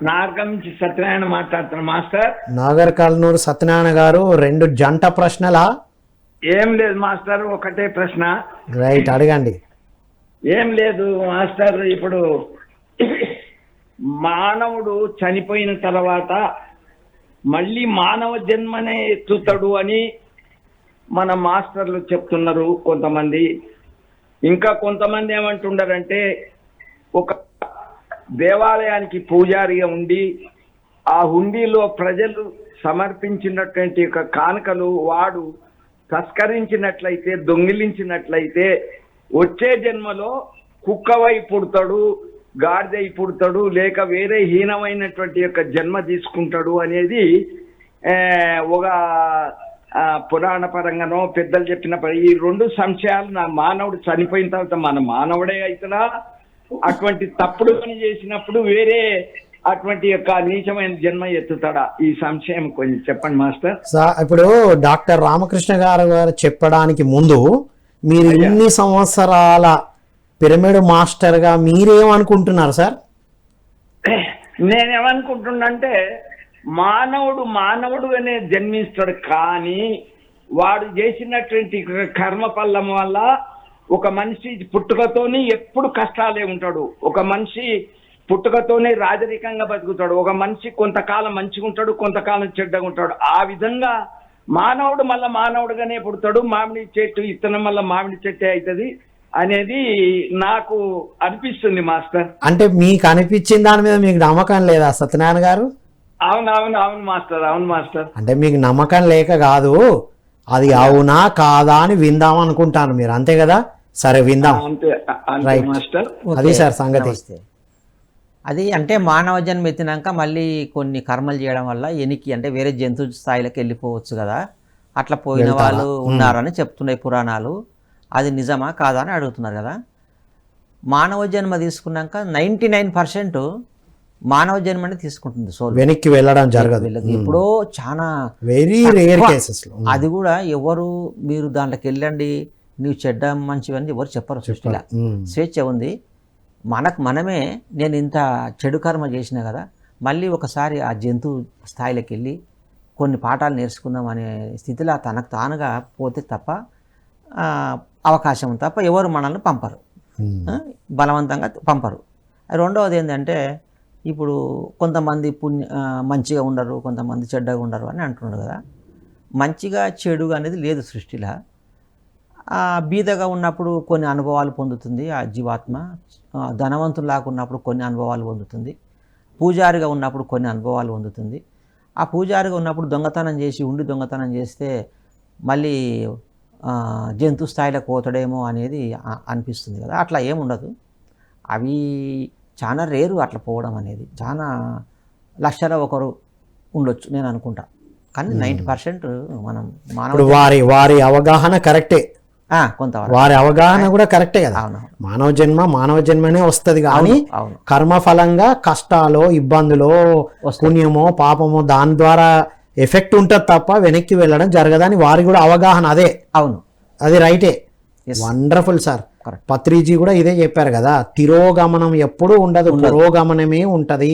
నాగర్ నుంచి సత్యనారాయణ మాట్లాడుతున్నా మాస్టర్. నాగర్ కర్నూలు సత్యనారాయణ గారు, 2 జంట ప్రశ్నలా? ఏం లేదు మాస్టర్, ఒకటే ప్రశ్న. రైట్, అడగండి. ఏం లేదు మాస్టర్, ఇప్పుడు మానవుడు చనిపోయిన తర్వాత మళ్ళీ మానవ జన్మనే ఎత్తుతాడు అని మన మాస్టర్లు చెప్తున్నారు కొంతమంది. ఇంకా కొంతమంది ఏమంటున్నారంటే ఒక దేవాలయానికి పూజారిగా ఉండి ఆ హుండీలో ప్రజలు సమర్పించినటువంటి ఒక కానుకలు వాడు తస్కరించినట్లయితే, దొంగిలించినట్లయితే వచ్చే జన్మలో కుక్కవై పుడతాడు, గాడిదై పుడతాడు, లేక వేరే హీనమైనటువంటి యొక్క జన్మ తీసుకుంటాడు అనేది ఒక పురాణ పరంగానో పెద్దలు చెప్పిన ఈ రెండు సంశయాలు. నా మానవుడు చనిపోయిన తర్వాత మన మానవుడే అవుతాడా, అటువంటి తప్పుడు పని చేసినప్పుడు వేరే అటువంటి యొక్క నీచమైన జన్మ ఎత్తుతాడా? ఈ సంశయం కొంచెం చెప్పండి మాస్టర్. ఇప్పుడు డాక్టర్ రామకృష్ణ గారు చెప్పడానికి ముందు మీరు ఇన్ని సంవత్సరాల పిరమిడ్ మాస్టర్ గా మీరేమనుకుంటున్నారు సార్? నేనేమనుకుంటున్నంటే మానవుడుగానే జన్మిస్తాడు, కానీ వాడు చేసినటువంటి కర్మ ఫలం వల్ల ఒక మనిషి పుట్టుకతోని ఎప్పుడు కష్టాలే ఉంటాడు. ఒక మనిషి పుట్టుకతోనే రాజరికంగా బతుకుతాడు. ఒక మనిషి కొంతకాలం మంచిగా ఉంటాడు, కొంతకాలం చెడ్డగా ఉంటాడు. ఆ విధంగా మానవుడు మళ్ళా మానవుడుగానే పుడతాడు. మామిడి చెట్టు ఇత్తనం వల్ల మామిడి చెట్టే అవుతుంది అనేది నాకు అనిపిస్తుంది మాస్టర్. అంటే మీకు అనిపించిన దాని మీద మీకు నమ్మకం లేదా సత్యనారాయణ గారు? అవును మాస్టర్, అవును మాస్టర్. అంటే మీకు నమ్మకం లేక కాదు, అది అవునా కాదా అని విందాం అనుకుంటాను మీరు, అంతే కదా? సరే విందాం. అంతే రైట్ మాస్టర్. అది సార్ సంగతి. అది అంటే మానవ జన్మ ఎత్తినాక మళ్ళీ కొన్ని కర్మలు చేయడం వల్ల ఎనికి అంటే వేరే జంతు స్థాయిలోకి వెళ్ళిపోవచ్చు కదా, అట్లా పోయిన వాళ్ళు ఉన్నారని చెప్తున్నాయి పురాణాలు. అది నిజమా కాదా అని అడుగుతున్నారు కదా. మానవ జన్మ తీసుకున్నాక 99% మానవ జన్మని తీసుకుంటుంది సోల్, వెనక్కి వెళ్ళడం జరగదు. ఎప్పుడో చాలా వెరీ రేర్ కేసెస్. అది కూడా ఎవరు మీరు దాంట్లోకి వెళ్ళండి నువ్వు చెడ్డ మంచివని ఎవరు చెప్పరు. సృష్టిలో స్వేచ్ఛ ఉంది. మనమే నేను ఇంత చెడు కర్మ చేసినా కదా, మళ్ళీ ఒకసారి ఆ జంతు స్థాయిలోకి వెళ్ళి కొన్ని పాఠాలు నేర్చుకుందాం అనే స్థితిలో తనకు తానుగా పోతే తప్ప అవకాశం తప్ప ఎవరు మనల్ని పంపరు, బలవంతంగా పంపరు. రెండవది ఏంటంటే ఇప్పుడు కొంతమంది మంచిగా ఉండరు, కొంతమంది చెడ్డగా ఉండరు అని అంటున్నారు కదా. మంచిగా చెడుగా అనేది లేదు సృష్టిలో. బీదగా ఉన్నప్పుడు కొన్ని అనుభవాలు పొందుతుంది ఆ జీవాత్మ, ధనవంతులాగా ఉన్నప్పుడు కొన్ని అనుభవాలు పొందుతుంది, పూజారిగా ఉన్నప్పుడు కొన్ని అనుభవాలు పొందుతుంది. ఆ పూజారిగా ఉన్నప్పుడు దొంగతనం చేసి ఉండి దొంగతనం చేస్తే మళ్ళీ జంతు స్థాయిలోకి పోతాడేమో అనేది అనిపిస్తుంది కదా. అట్లా ఏముండదు. అవి చాలా రేరు అట్లా పోవడం అనేది. చాలా లక్షల ఒకరు ఉండొచ్చు నేను అనుకుంటా, కానీ 90% మనం వారి అవగాహన కరెక్టే, కొంతవరకు వారి అవగాహన కూడా కరెక్టే కదా. మానవ జన్మనే వస్తుంది, కానీ కర్మఫలంగా కష్టాలు, ఇబ్బందులు, పుణ్యమో పాపమో దాని ద్వారా ఎఫెక్ట్ ఉంటుంది తప్ప వెనక్కి వెళ్ళడం జరగదని వారి కూడా అవగాహన. అదే అవును, అది రైటే. Wonderful sir. పత్రిజీ కూడా ఇదే చెప్పారు కదా, తిరోగమనం ఎప్పుడు ఉండదు, పురోగమనమే ఉంటది.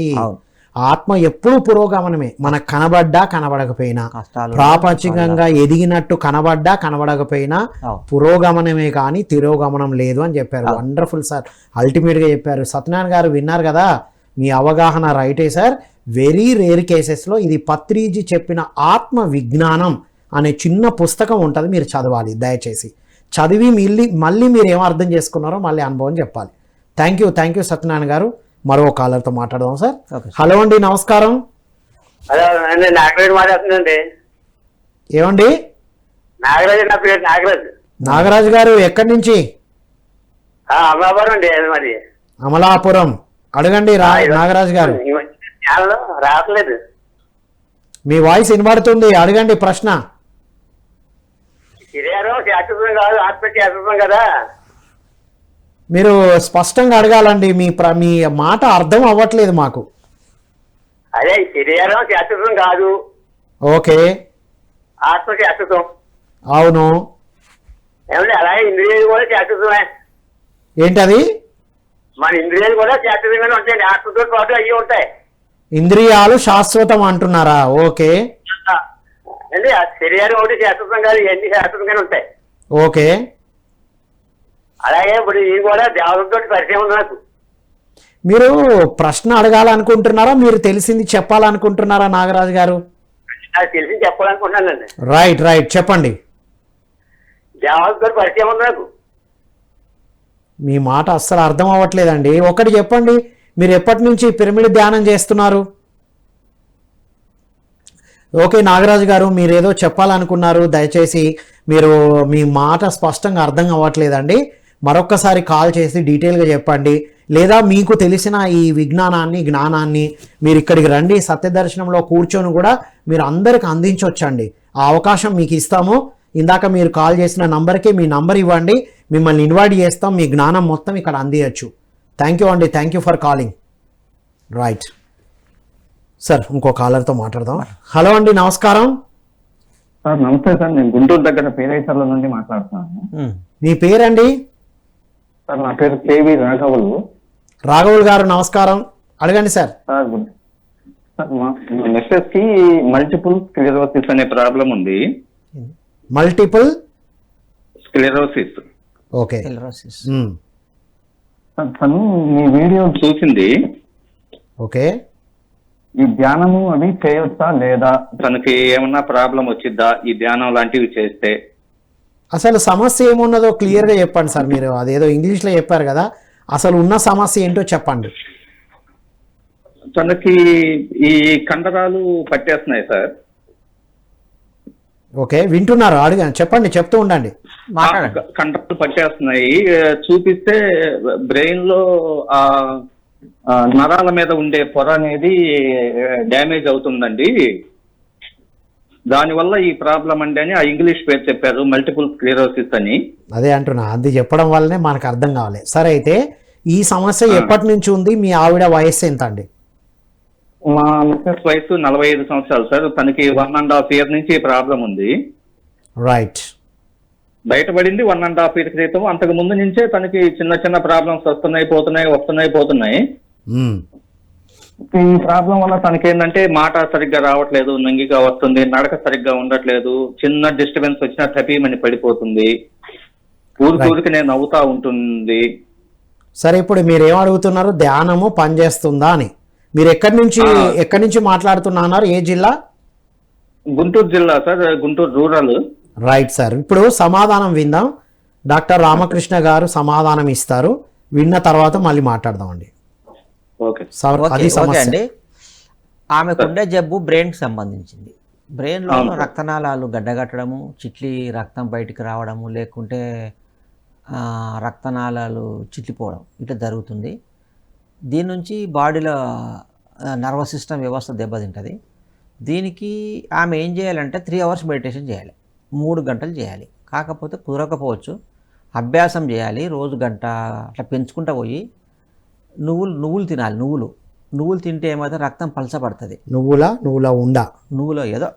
ఆత్మ ఎప్పుడు పురోగమనమే, మనకు కనబడ్డా కనబడకపోయినా, ప్రాపంచికంగా ఎదిగినట్టు కనబడ్డా కనబడకపోయినా పురోగమనమే కానీ తిరోగమనం లేదు అని చెప్పారు. వండర్ఫుల్ సార్, అల్టిమేట్ గా చెప్పారు. సత్యనారాయణ గారు విన్నారు కదా, మీ అవగాహన రైటే సార్. వెరీ రేర్ కేసెస్లో ఇది పత్రిజీ చెప్పిన ఆత్మ విజ్ఞానం అనే చిన్న పుస్తకం ఉంటుంది, మీరు చదవాలి దయచేసి. చదివి మళ్ళీ మీరు ఏం అర్థం చేసుకున్నారో మళ్ళీ అనుభవం చెప్పాలి. థ్యాంక్ యూ సత్యనారాయణ గారు. మరో కాలర్తో మాట్లాడదాం సార్. హలో అండి, నమస్కారం. హలో, నాగరాజు మాట్లాడుతుందండి. ఏమండి? నాగరాజు, నా పేరు నాగరాజు. నాగరాజు గారు ఎక్కడి నుంచి? అమలాపురం అండి. మరి అమలాపురం. అడగండి నాగరాజు గారు. రావట్లేదు, మీ వాయిస్ వినబడుతుంది, అడగండి ప్రశ్న. శరీరం శాశ్వతం కాదు, ఆత్మ శాశ్వతం కదా. మీరు స్పష్టంగా అడగాలండి, మీ మాట అర్థం అవ్వట్లేదు మాకు. అదే శరీరం శాశ్వతం కాదు, ఓకే, ఆత్మ శాశ్వతం. అవును. ఏమంటే అలాగే ఇంద్రియాలు కూడా శాశ్వతమే. ఏంటది? మన ఇంద్రియాలు కూడా శాశ్వతంగానే ఉంటాయండి, ఆత్మతో పాటు అయ్యి ఉంటాయి. ఇంద్రియాలు శాశ్వతం అంటున్నారా? ఓకే అంటే శరీరం ఒకటి శాశ్వతం కాదు, ఇవన్నీ శాశ్వతంగానే ఉంటాయి. ఓకే. అలాగే ఇప్పుడు ఇవి కూడా దేవతతో పరిచయం ఉంది నాకు. మీరు ప్రశ్న అడగాలనుకుంటున్నారా, మీరు తెలిసింది చెప్పాలనుకుంటున్నారా నాగరాజు గారు? నాకు తెలిసి చెప్పాలనుకుంటున్నానండి. రైట్ రైట్ చెప్పండి. దేవాలయం గారు పరిచయం ఉంది నాకు. మీ మాట అస్సలు అర్థం అవ్వట్లేదండి. ఒకటి చెప్పండి, మీరు ఎప్పటి నుంచి పిరమిడ్ ధ్యానం చేస్తున్నారు? ఓకే నాగరాజు గారు, మీరు ఏదో చెప్పాలనుకున్నారు, దయచేసి మీరు మీ మాట స్పష్టంగా అర్థం అవ్వట్లేదండి. మరొక్కసారి కాల్ చేసి డీటెయిల్గా చెప్పండి, లేదా మీకు తెలిసిన ఈ జ్ఞానాన్ని మీరు ఇక్కడికి రండి, సత్యదర్శనంలో కూర్చొని కూడా మీరు అందరికి అందించవచ్చండి. ఆ అవకాశం మీకు ఇస్తాము. ఇందాక మీరు కాల్ చేసిన నంబర్కి మీ నంబర్ ఇవ్వండి, మిమ్మల్ని ఇన్వైట్ చేస్తాం, మీ జ్ఞానం మొత్తం ఇక్కడ అందియచ్చు. థ్యాంక్ యూ అండి, thank you for calling. Right sir, ఇంకో కాలర్తో మాట్లాడదాం. హలో అండి, నమస్కారం. సార్ నమస్తే సార్, నేను గుంటూరు దగ్గర పేరేసర్ల నుండి మాట్లాడుతున్నాను. మీ పేరండి? సార్ నా పేరు కేవి రాఘవులు. రాఘవులు గారు నమస్కారం, అడగండి సార్. సార్ మా మిస్సెస్ కి మల్టిపుల్ స్క్లెరోసిస్ అనే ప్రాబ్లం ఉంది. Multiple sclerosis. ఓకే. ఎలరోసిస్. సార్ తను మీ వీడియో చూసింది. ఓకే. ఈ ధ్యానము అవి చేయొచ్చా లేదా, తనకి ఏమన్నా ప్రాబ్లం వచ్చిద్దా ఈ ధ్యానం లాంటివి చేస్తే? అసలు సమస్య ఏమున్నదో క్లియర్గా చెప్పండి సార్. మీరు అదేదో ఇంగ్లీష్లో చెప్పారు కదా, అసలు ఉన్న సమస్య ఏంటో చెప్పండి. తనకి ఈ కండరాలు పట్టేస్తున్నాయి సార్. ఓకే, వింటున్నారు, అడిగాను, చెప్పండి, చెప్తూ ఉండండి. మాట్లాడండి. కండరాలు పట్టేస్తున్నాయి. చూపిస్తే బ్రెయిన్ లో ఆ నరాల మీద ఉండే పొర అనేది డ్యామేజ్ అవుతుందండి. దానివల్ల ఈ ప్రాబ్లం అండి అని ఆ ఇంగ్లీష్ పేరు చెప్పారు, మల్టిపుల్ స్క్లెరోసిస్ అని. అదే అంటున్నా, అది చెప్పడం వల్లనే మనకు అర్థం కావాలి. సరే, అయితే ఈ సమస్య ఎప్పటి నుంచి ఉంది? మీ ఆవిడ వయస్సు ఎంత అండి? మా మిస్సెస్ వయసు 45 సంవత్సరాలు సార్. తనకి 1.5 year నుంచి ఈ ప్రాబ్లం ఉంది. రైట్. బయటపడింది 1.5 year క్రితం. అంతకు ముందు నుంచే తనకి చిన్న చిన్న ప్రాబ్లమ్స్ వస్తున్నాయి. ఈ ప్రాబ్లం వల్ల తనకి ఏంటంటే మాట సరిగ్గా రావట్లేదు, నంగిగా వస్తుంది, నడక సరిగ్గా ఉండట్లేదు, చిన్న డిస్టర్బెన్స్ వచ్చినా టపీమని పడిపోతుంది, ఊరికి నేను నవ్వుతా ఉంటుంది. సరే, ఇప్పుడు మీరు ఏం అడుగుతున్నారు? ధ్యానము పనిచేస్తుందా అని. మీరు ఎక్కడి నుంచి మాట్లాడుతున్నారు? ఏ జిల్లా? గుంటూరు జిల్లా sir, Guntur rural. Right sir, ఇప్పుడు సమాధానం విందాం. డాక్టర్ రామకృష్ణ గారు సమాధానం ఇస్తారు, విన్న తర్వాత మళ్ళీ మాట్లాడదామండి. ఓకే అది సమస్య అండి. ఆమెకుండే జబ్బు బ్రెయిన్కి సంబంధించింది. బ్రెయిన్లో రక్తనాళాలు గడ్డగట్టడము, చిట్లి రక్తం బయటికి రావడము, లేకుంటే రక్తనాళాలు చిట్లిపోవడం ఇట్లా జరుగుతుంది. దీని నుంచి బాడీలో నర్వస్ సిస్టమ్ వ్యవస్థ దెబ్బతింటుంది. దీనికి ఆమె ఏం చేయాలంటే 3 hours మెడిటేషన్ చేయాలి, 3 గంటలు చేయాలి. కాకపోతే కుదరకపోవచ్చు, అభ్యాసం చేయాలి. రోజు గంట అట్లా పెంచుకుంటూ పోయి నువ్వులు తినాలి. నువ్వులు తింటే ఏమైతే రక్తం పలచబడుతుంది. నువ్వుల ఉండా, నువ్వులో ఏదో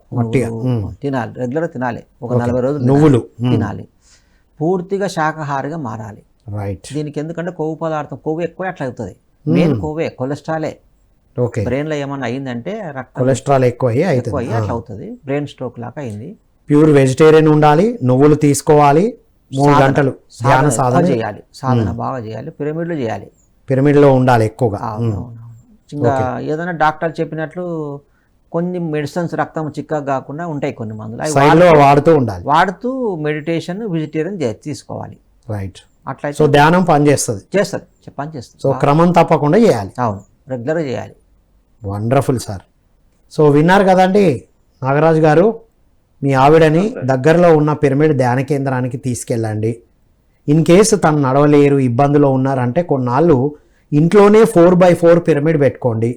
తినాలి, రెగ్యులర్గా తినాలి. ఒక 40 రోజులు నువ్వులు తినాలి. పూర్తిగా శాకాహారిగా మారాలి. రైట్. దీనికి ఎందుకంటే కొవ్వు ఎక్కువ అట్లా అవుతుంది. మెయిన్ కొవ్వే, కొలెస్ట్రాలే. ఓకే. బ్రెయిన్లో ఏమన్నా అయిందంటే రక్తం కొలెస్ట్రాల్ ఎక్కువ అట్లా అవుతుంది. బ్రెయిన్ స్ట్రోక్ లాగా అయింది. ప్యూర్ వెజిటేరియన్ ఉండాలి, నువ్వులు తీసుకోవాలి, 3 గంటలు ధ్యాన సాధన చేయాలి. సాధన బాగా చేయాలి, పిరమిడ్లో చేయాలి. పిరమిడ్లో ఉండాలి ఎక్కువగా. ఇంకా ఏదైనా డాక్టర్ చెప్పినట్లు కొన్ని మెడిసిన్స్ రక్తం చిక్కగా కాకుండా ఉంటాయి, కొన్ని మందులు వాడుతూ మెడిటేషన్ వెజిటేరియన్ తీసుకోవాలి. రైట్. అట్లా సో ధ్యానం పనిచేస్తుంది. చేస్తుంది. సో క్రమం తప్పకుండా చేయాలి. అవును, రెగ్యులర్గా చేయాలి. Wonderful sir. సో విన్నారు కదండి నాగరాజు గారు, మీ ఆవిడని దగ్గరలో ఉన్న పిరమిడ్ ధ్యాన కేంద్రానికి తీసుకెళ్ళండి. ఇన్ కేసు తను నడవలేరు, ఇబ్బందులో ఉన్నారంటే కొన్నాళ్ళు ఇంట్లోనే 4x4 పిరమిడ్ పెట్టుకోండి.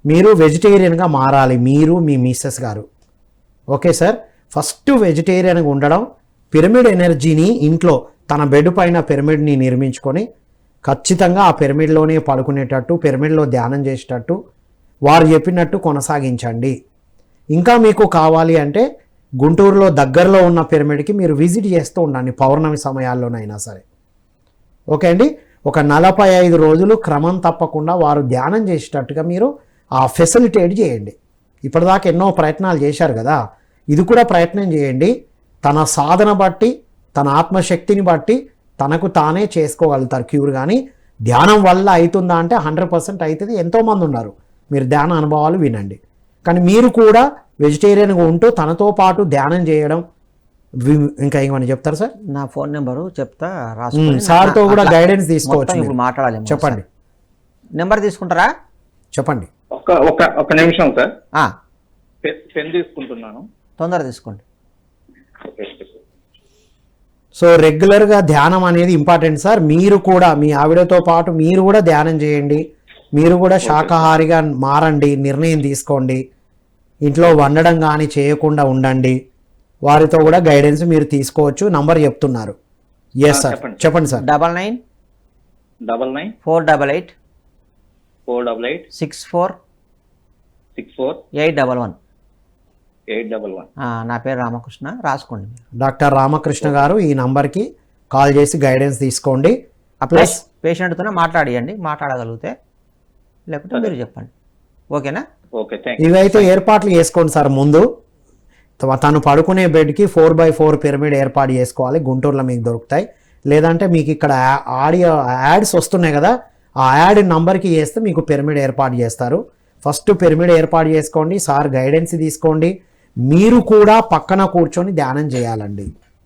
మీరు వెజిటేరియన్గా మారాలి, మీరు మీ మిస్సెస్ గారు. ఓకే సార్, ఫస్ట్ వెజిటేరియన్గా ఉండడం, పిరమిడ్ ఎనర్జీని ఇంట్లో తన బెడ్ పైన పిరమిడ్ని నిర్మించుకొని ఖచ్చితంగా ఆ పిరమిడ్లోనే పడుకునేటట్టు, పిరమిడ్లో ధ్యానం చేసేటట్టు వారు చెప్పినట్టు కొనసాగించండి. ఇంకా మీకు కావాలి అంటే గుంటూరులో దగ్గరలో ఉన్న పిరమిడ్కి మీరు విజిట్ చేస్తూ ఉండండి, పౌర్ణమి సమయాల్లోనైనా సరే. ఓకే అండి, ఒక 45 రోజులు క్రమం తప్పకుండా వారు ధ్యానం చేసేటట్టుగా మీరు ఆ ఫెసిలిటేట్ చేయండి. ఇప్పటిదాకా ఎన్నో ప్రయత్నాలు చేశారు కదా, ఇది కూడా ప్రయత్నం చేయండి. తన సాధన బట్టి, తన ఆత్మశక్తిని బట్టి తనకు తానే చేసుకోగలుగుతారు క్యూర్. కానీ ధ్యానం వల్ల అవుతుందా అంటే 100% అవుతుంది. ఎంతోమంది ఉన్నారు, మీరు ధ్యాన అనుభవాలు వినండి. కానీ మీరు కూడా వెజిటేరియన్గా ఉంటూ తనతో పాటు ధ్యానం చేయడం, ఇంకా ఏమని చెప్తారు సార్? నా ఫోన్ నెంబరు చెప్తా, రాసుకొని సార్తో కూడా అట్లా గైడెన్స్ తీసుకోవచ్చు. మొత్తం ఇప్పుడు మాట్లాడాలి. చెప్పండి. నెంబర్ తీసుకుంటారా? చెప్పండి. ఒక నిమిషం సార్, ఆ, పెన్ తీసుకుంటున్నాను. తొందర తీసుకోండి. సో రెగ్యులర్గా ధ్యానం అనేది ఇంపార్టెంట్ సార్. మీరు కూడా మీ ఆవిడతో పాటు మీరు కూడా ధ్యానం చేయండి. మీరు కూడా శాకాహారిగా మారండి, నిర్ణయం తీసుకోండి. ఇంట్లో వండడం కానీ చేయకుండా ఉండండి. వారితో కూడా గైడెన్స్ మీరు తీసుకోవచ్చు. నంబర్ చెప్తున్నారు. ఎస్ సార్, చెప్పండి సార్. 99 488 64 811. నా పేరు రామకృష్ణ, రాసుకోండి. డాక్టర్ రామకృష్ణ గారు ఈ నంబర్కి కాల్ చేసి గైడెన్స్ తీసుకోండి. ప్లస్ పేషెంట్తోనే మాట్లాడగలిగితే, లేకపోతే మీరు చెప్పండి. ఓకేనా? ఇవైతే ఏర్పాట్లు చేసుకోండి సార్. ముందు తను పడుకునే బెడ్కి 4x4 పిరమిడ్ ఏర్పాటు చేసుకోవాలి. గుంటూరులో మీకు దొరుకుతాయి. లేదంటే మీకు ఇక్కడ ఆడియో యాడ్స్ వస్తున్నాయి కదా, ఆ యాడ్ నంబర్కి చేస్తే మీకు పిరమిడ్ ఏర్పాటు చేస్తారు. ఫస్ట్ పిరమిడ్ ఏర్పాటు చేసుకోండి. సార్ గైడెన్స్ తీసుకోండి. మీరు కూడా పక్కన కూర్చొని ధ్యానం చేయాలండి.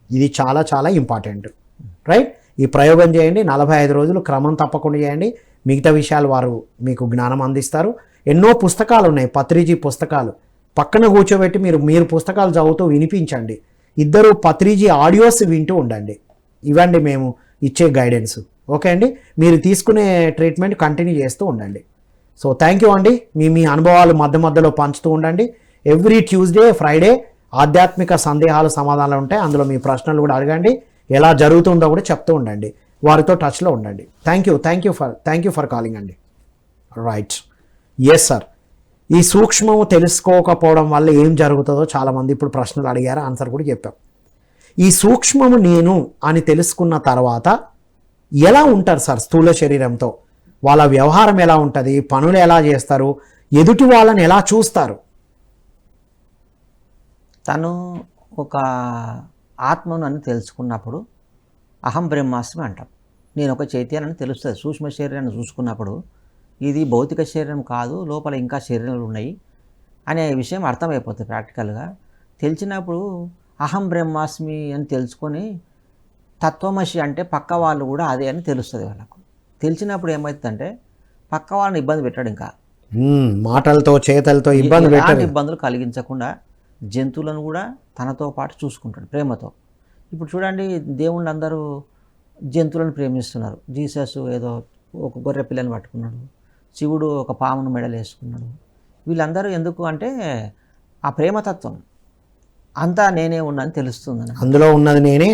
ఇది చాలా చాలా ఇంపార్టెంట్. రైట్? ఈ ప్రయోగం చేయండి. 45 రోజులు క్రమం తప్పకుండా చేయండి. మిగతా విషయాలు వారు మీకు జ్ఞానం అందిస్తారు. ఎన్నో పుస్తకాలు ఉన్నాయి, పత్రిజీ పుస్తకాలు. పక్కన కూర్చోబెట్టి మీరు పుస్తకాలు చదువుతూ వినిపించండి. ఇద్దరు పత్రిజీ ఆడియోస్ వింటూ ఉండండి. ఇవ్వండి మేము ఇచ్చే గైడెన్స్. ఓకే అండి? మీరు తీసుకునే ట్రీట్మెంట్ కంటిన్యూ చేస్తూ ఉండండి. సో థ్యాంక్ యూ అండి. మీ అనుభవాలు మధ్యలో పంచుతూ ఉండండి. ఎవ్రీ ట్యూస్డే, ఫ్రైడే ఆధ్యాత్మిక సందేహాలు, సమాధానాలు ఉంటాయి. అందులో మీ ప్రశ్నలు కూడా అడగండి. ఎలా జరుగుతుందో కూడా చెప్తూ ఉండండి. వారితో టచ్లో ఉండండి. థ్యాంక్ యూ ఫర్ కాలింగ్ అండి. రైట్. Yes sir. ఈ సూక్ష్మము తెలుసుకోకపోవడం వల్ల ఏం జరుగుతుందో చాలామంది ఇప్పుడు ప్రశ్నలు అడిగారు, ఆన్సర్ కూడా చెప్పాం. ఈ సూక్ష్మము నేను అని తెలుసుకున్న తర్వాత ఎలా ఉంటారు సార్ స్థూల శరీరంతో? వాళ్ళ వ్యవహారం ఎలా ఉంటుంది? పనులు ఎలా చేస్తారు? ఎదుటి వాళ్ళని ఎలా చూస్తారు? తను ఒక ఆత్మను అని తెలుసుకున్నప్పుడు అహం బ్రహ్మాస్మి అంటాం. నేను ఒక చైతన్యాన్ని తెలుస్తుంది. సూక్ష్మ శరీరాన్ని చూసుకున్నప్పుడు ఇది భౌతిక శరీరం కాదు, లోపల ఇంకా శరీరాలు ఉన్నాయి అనే విషయం అర్థమైపోతుంది ప్రాక్టికల్గా. తెలిసినప్పుడు అహం బ్రహ్మాస్మి అని తెలుసుకొని తత్వమసి అంటే పక్క వాళ్ళు కూడా అదే అని తెలుస్తుంది వాళ్ళకు. తెలిసినప్పుడు ఏమవుతుందంటే పక్క వాళ్ళని ఇబ్బంది పెట్టాడు. ఇంకా మాటలతో చేతలతో ఇబ్బందులు కలిగించకుండా జంతువులను కూడా తనతో పాటు చూసుకుంటాడు ప్రేమతో. ఇప్పుడు చూడండి, దేవుళ్ళు అందరూ జంతువులను ప్రేమిస్తున్నారు. జీసస్ ఏదో ఒక గొర్రె పిల్లని పట్టుకున్నాడు, శివుడు ఒక పామును మెడలు వేసుకున్నాడు. వీళ్ళందరూ ఎందుకు అంటే ఆ ప్రేమతత్వం అంతా నేనే ఉన్నాను తెలుస్తుంది. అందులో ఉన్నది నేనే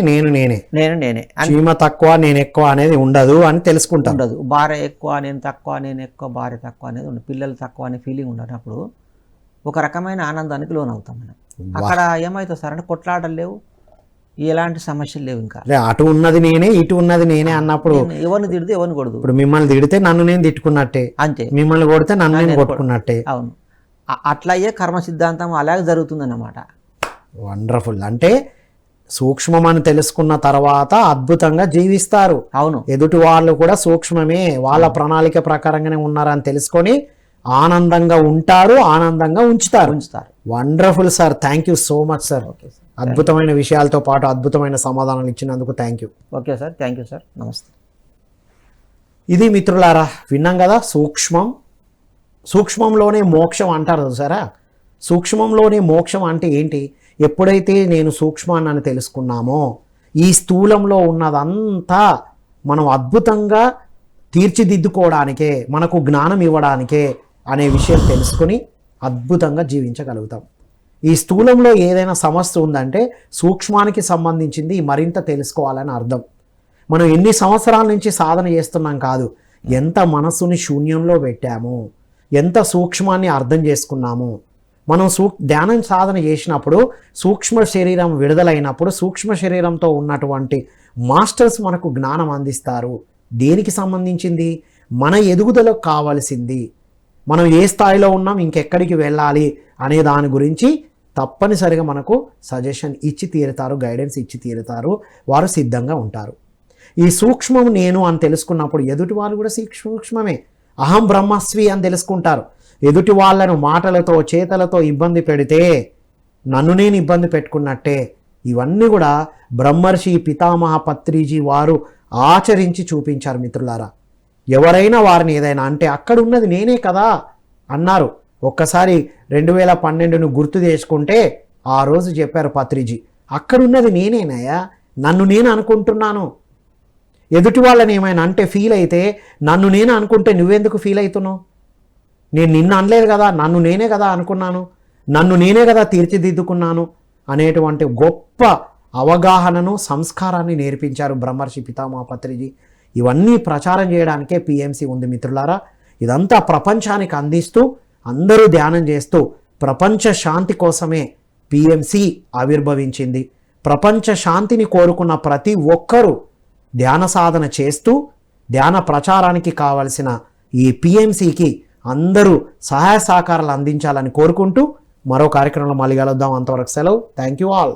చీమ తక్కువ నేను ఎక్కువ అనేది ఉండదు అని తెలుసుకుంటా. ఉండదు. భార్య ఎక్కువ నేను తక్కువ, నేను ఎక్కువ భార్య తక్కువ అనేది ఉండదు. పిల్లలు తక్కువ అనే ఫీలింగ్ ఉండనప్పుడు ఒక రకమైన ఆనందానికి లోనవుతాం మనం. అక్కడ ఏమవుతుంది సార్ అంటే కొట్లాటలు లేవు, ఎలాంటి సమస్యలు లేవు. ఇంకా అటు ఉన్నది నేనే, ఇటు ఉన్నది నేనే అన్నప్పుడు ఎవరిని తిడితే ఎవరిని కొడదు. ఇప్పుడు మిమ్మల్ని తిడితే నన్ను నేను తిట్టుకున్నట్టే, అంతే. మిమ్మల్ని కొడితే నన్ను నేను కొట్టుకున్నట్టే. అవును, అట్లయ్యే కర్మ సిద్ధాంతం అలాగే జరుగుతుందన్నమాట. వండర్ఫుల్. అంటే సూక్ష్మమని తెలుసుకున్న తర్వాత అద్భుతంగా జీవిస్తారు. అవును, ఎదుటి వాళ్ళు కూడా సూక్ష్మమే, వాళ్ళ ప్రణాళిక ప్రకారంగానే ఉన్నారని తెలుసుకొని ఆనందంగా ఉంటారు, ఆనందంగా ఉంచుతారు. Wonderful sir. Thank you so much sir. అద్భుతమైన విషయాలతో పాటు అద్భుతమైన సమాధానాలు ఇచ్చినందుకు thank you. Okay sir, thank you sir, నమస్తే. ఇది మిత్రులారా, విన్నాం కదా, సూక్ష్మంలోనే మోక్షం అంటారు చూసారా. సూక్ష్మంలోనే మోక్షం అంటే ఏంటి? ఎప్పుడైతే నేను సూక్ష్మాన్ని తెలుసుకున్నామో ఈ స్థూలంలో ఉన్నదంతా మనం అద్భుతంగా తీర్చిదిద్దుకోవడానికే, మనకు జ్ఞానం ఇవ్వడానికే అనే విషయం తెలుసుకుని అద్భుతంగా జీవించగలుగుతాం. ఈ స్థూలంలో ఏదైనా సమస్య ఉందంటే సూక్ష్మానికి సంబంధించింది మరింత తెలుసుకోవాలని అర్థం. మనం ఎన్ని సంవత్సరాల నుంచి సాధన చేస్తున్నాం కాదు, ఎంత మనస్సుని శూన్యంలో పెట్టాము, ఎంత సూక్ష్మాన్ని అర్థం చేసుకున్నాము. మనం ధ్యానం సాధన చేసినప్పుడు సూక్ష్మ శరీరం విడుదలైనప్పుడు సూక్ష్మ శరీరంతో ఉన్నటువంటి మాస్టర్స్ మనకు జ్ఞానం అందిస్తారు. దేనికి సంబంధించింది? మన ఎదుగుదలకు కావాల్సింది, మనం ఏ స్థాయిలో ఉన్నాం, ఇంకెక్కడికి వెళ్ళాలి అనే దాని గురించి తప్పనిసరిగా మనకు సజెషన్ ఇచ్చి తీరుతారు, గైడెన్స్ ఇచ్చి తీరుతారు. వారు సిద్ధంగా ఉంటారు. ఈ సూక్ష్మం నేను అని తెలుసుకున్నప్పుడు ఎదుటి వాళ్ళు కూడా సూక్ష్మమే. అహం బ్రహ్మస్వి అని తెలుసుకుంటారు. ఎదుటి వాళ్ళను మాటలతో చేతలతో ఇబ్బంది పెడితే నన్ను నేను ఇబ్బంది పెట్టుకున్నట్టే. ఇవన్నీ కూడా బ్రహ్మర్షి పితామహ పత్రిజీ వారు ఆచరించి చూపించారు మిత్రులారా. ఎవరైనా వారిని ఏదైనా అంటే అక్కడ ఉన్నది నేనే కదా అన్నారు. ఒక్కసారి 2012ను గుర్తు చేసుకుంటే ఆ రోజు చెప్పారు పత్రిజీ, అక్కడున్నది నేనేనయ్యా, నన్ను నేను అనుకుంటున్నాను. ఎదుటి వాళ్ళని ఏమైనా అంటే ఫీల్ అయితే నన్ను నేను అనుకుంటే నువ్వెందుకు ఫీల్ అవుతున్నావు? నేను నిన్ను అనలేదు కదా, నన్ను నేనే కదా అనుకున్నాను, నన్ను నేనే కదా తీర్చిదిద్దుకున్నాను అనేటువంటి గొప్ప అవగాహనను సంస్కారాన్ని నేర్పించారు బ్రహ్మర్షి పితామహ పత్రిజీ. ఇవన్నీ ప్రచారం చేయడానికే పిఎంసి ఉంది మిత్రులారా. ఇదంతా ప్రపంచానికి అందిస్తూ అందరూ ధ్యానం చేస్తూ ప్రపంచ శాంతి కోసమే పిఎంసి ఆవిర్భవించింది. ప్రపంచ శాంతిని కోరుకున్న ప్రతి ఒక్కరూ ధ్యాన సాధన చేస్తూ ధ్యాన ప్రచారానికి కావలసిన ఈ పిఎంసికి అందరూ సహాయ సహకారాలు అందించాలని కోరుకుంటూ మరో కార్యక్రమంలో మళ్ళీ కలుద్దాం. అంతవరకు సెలవు. Thank you all.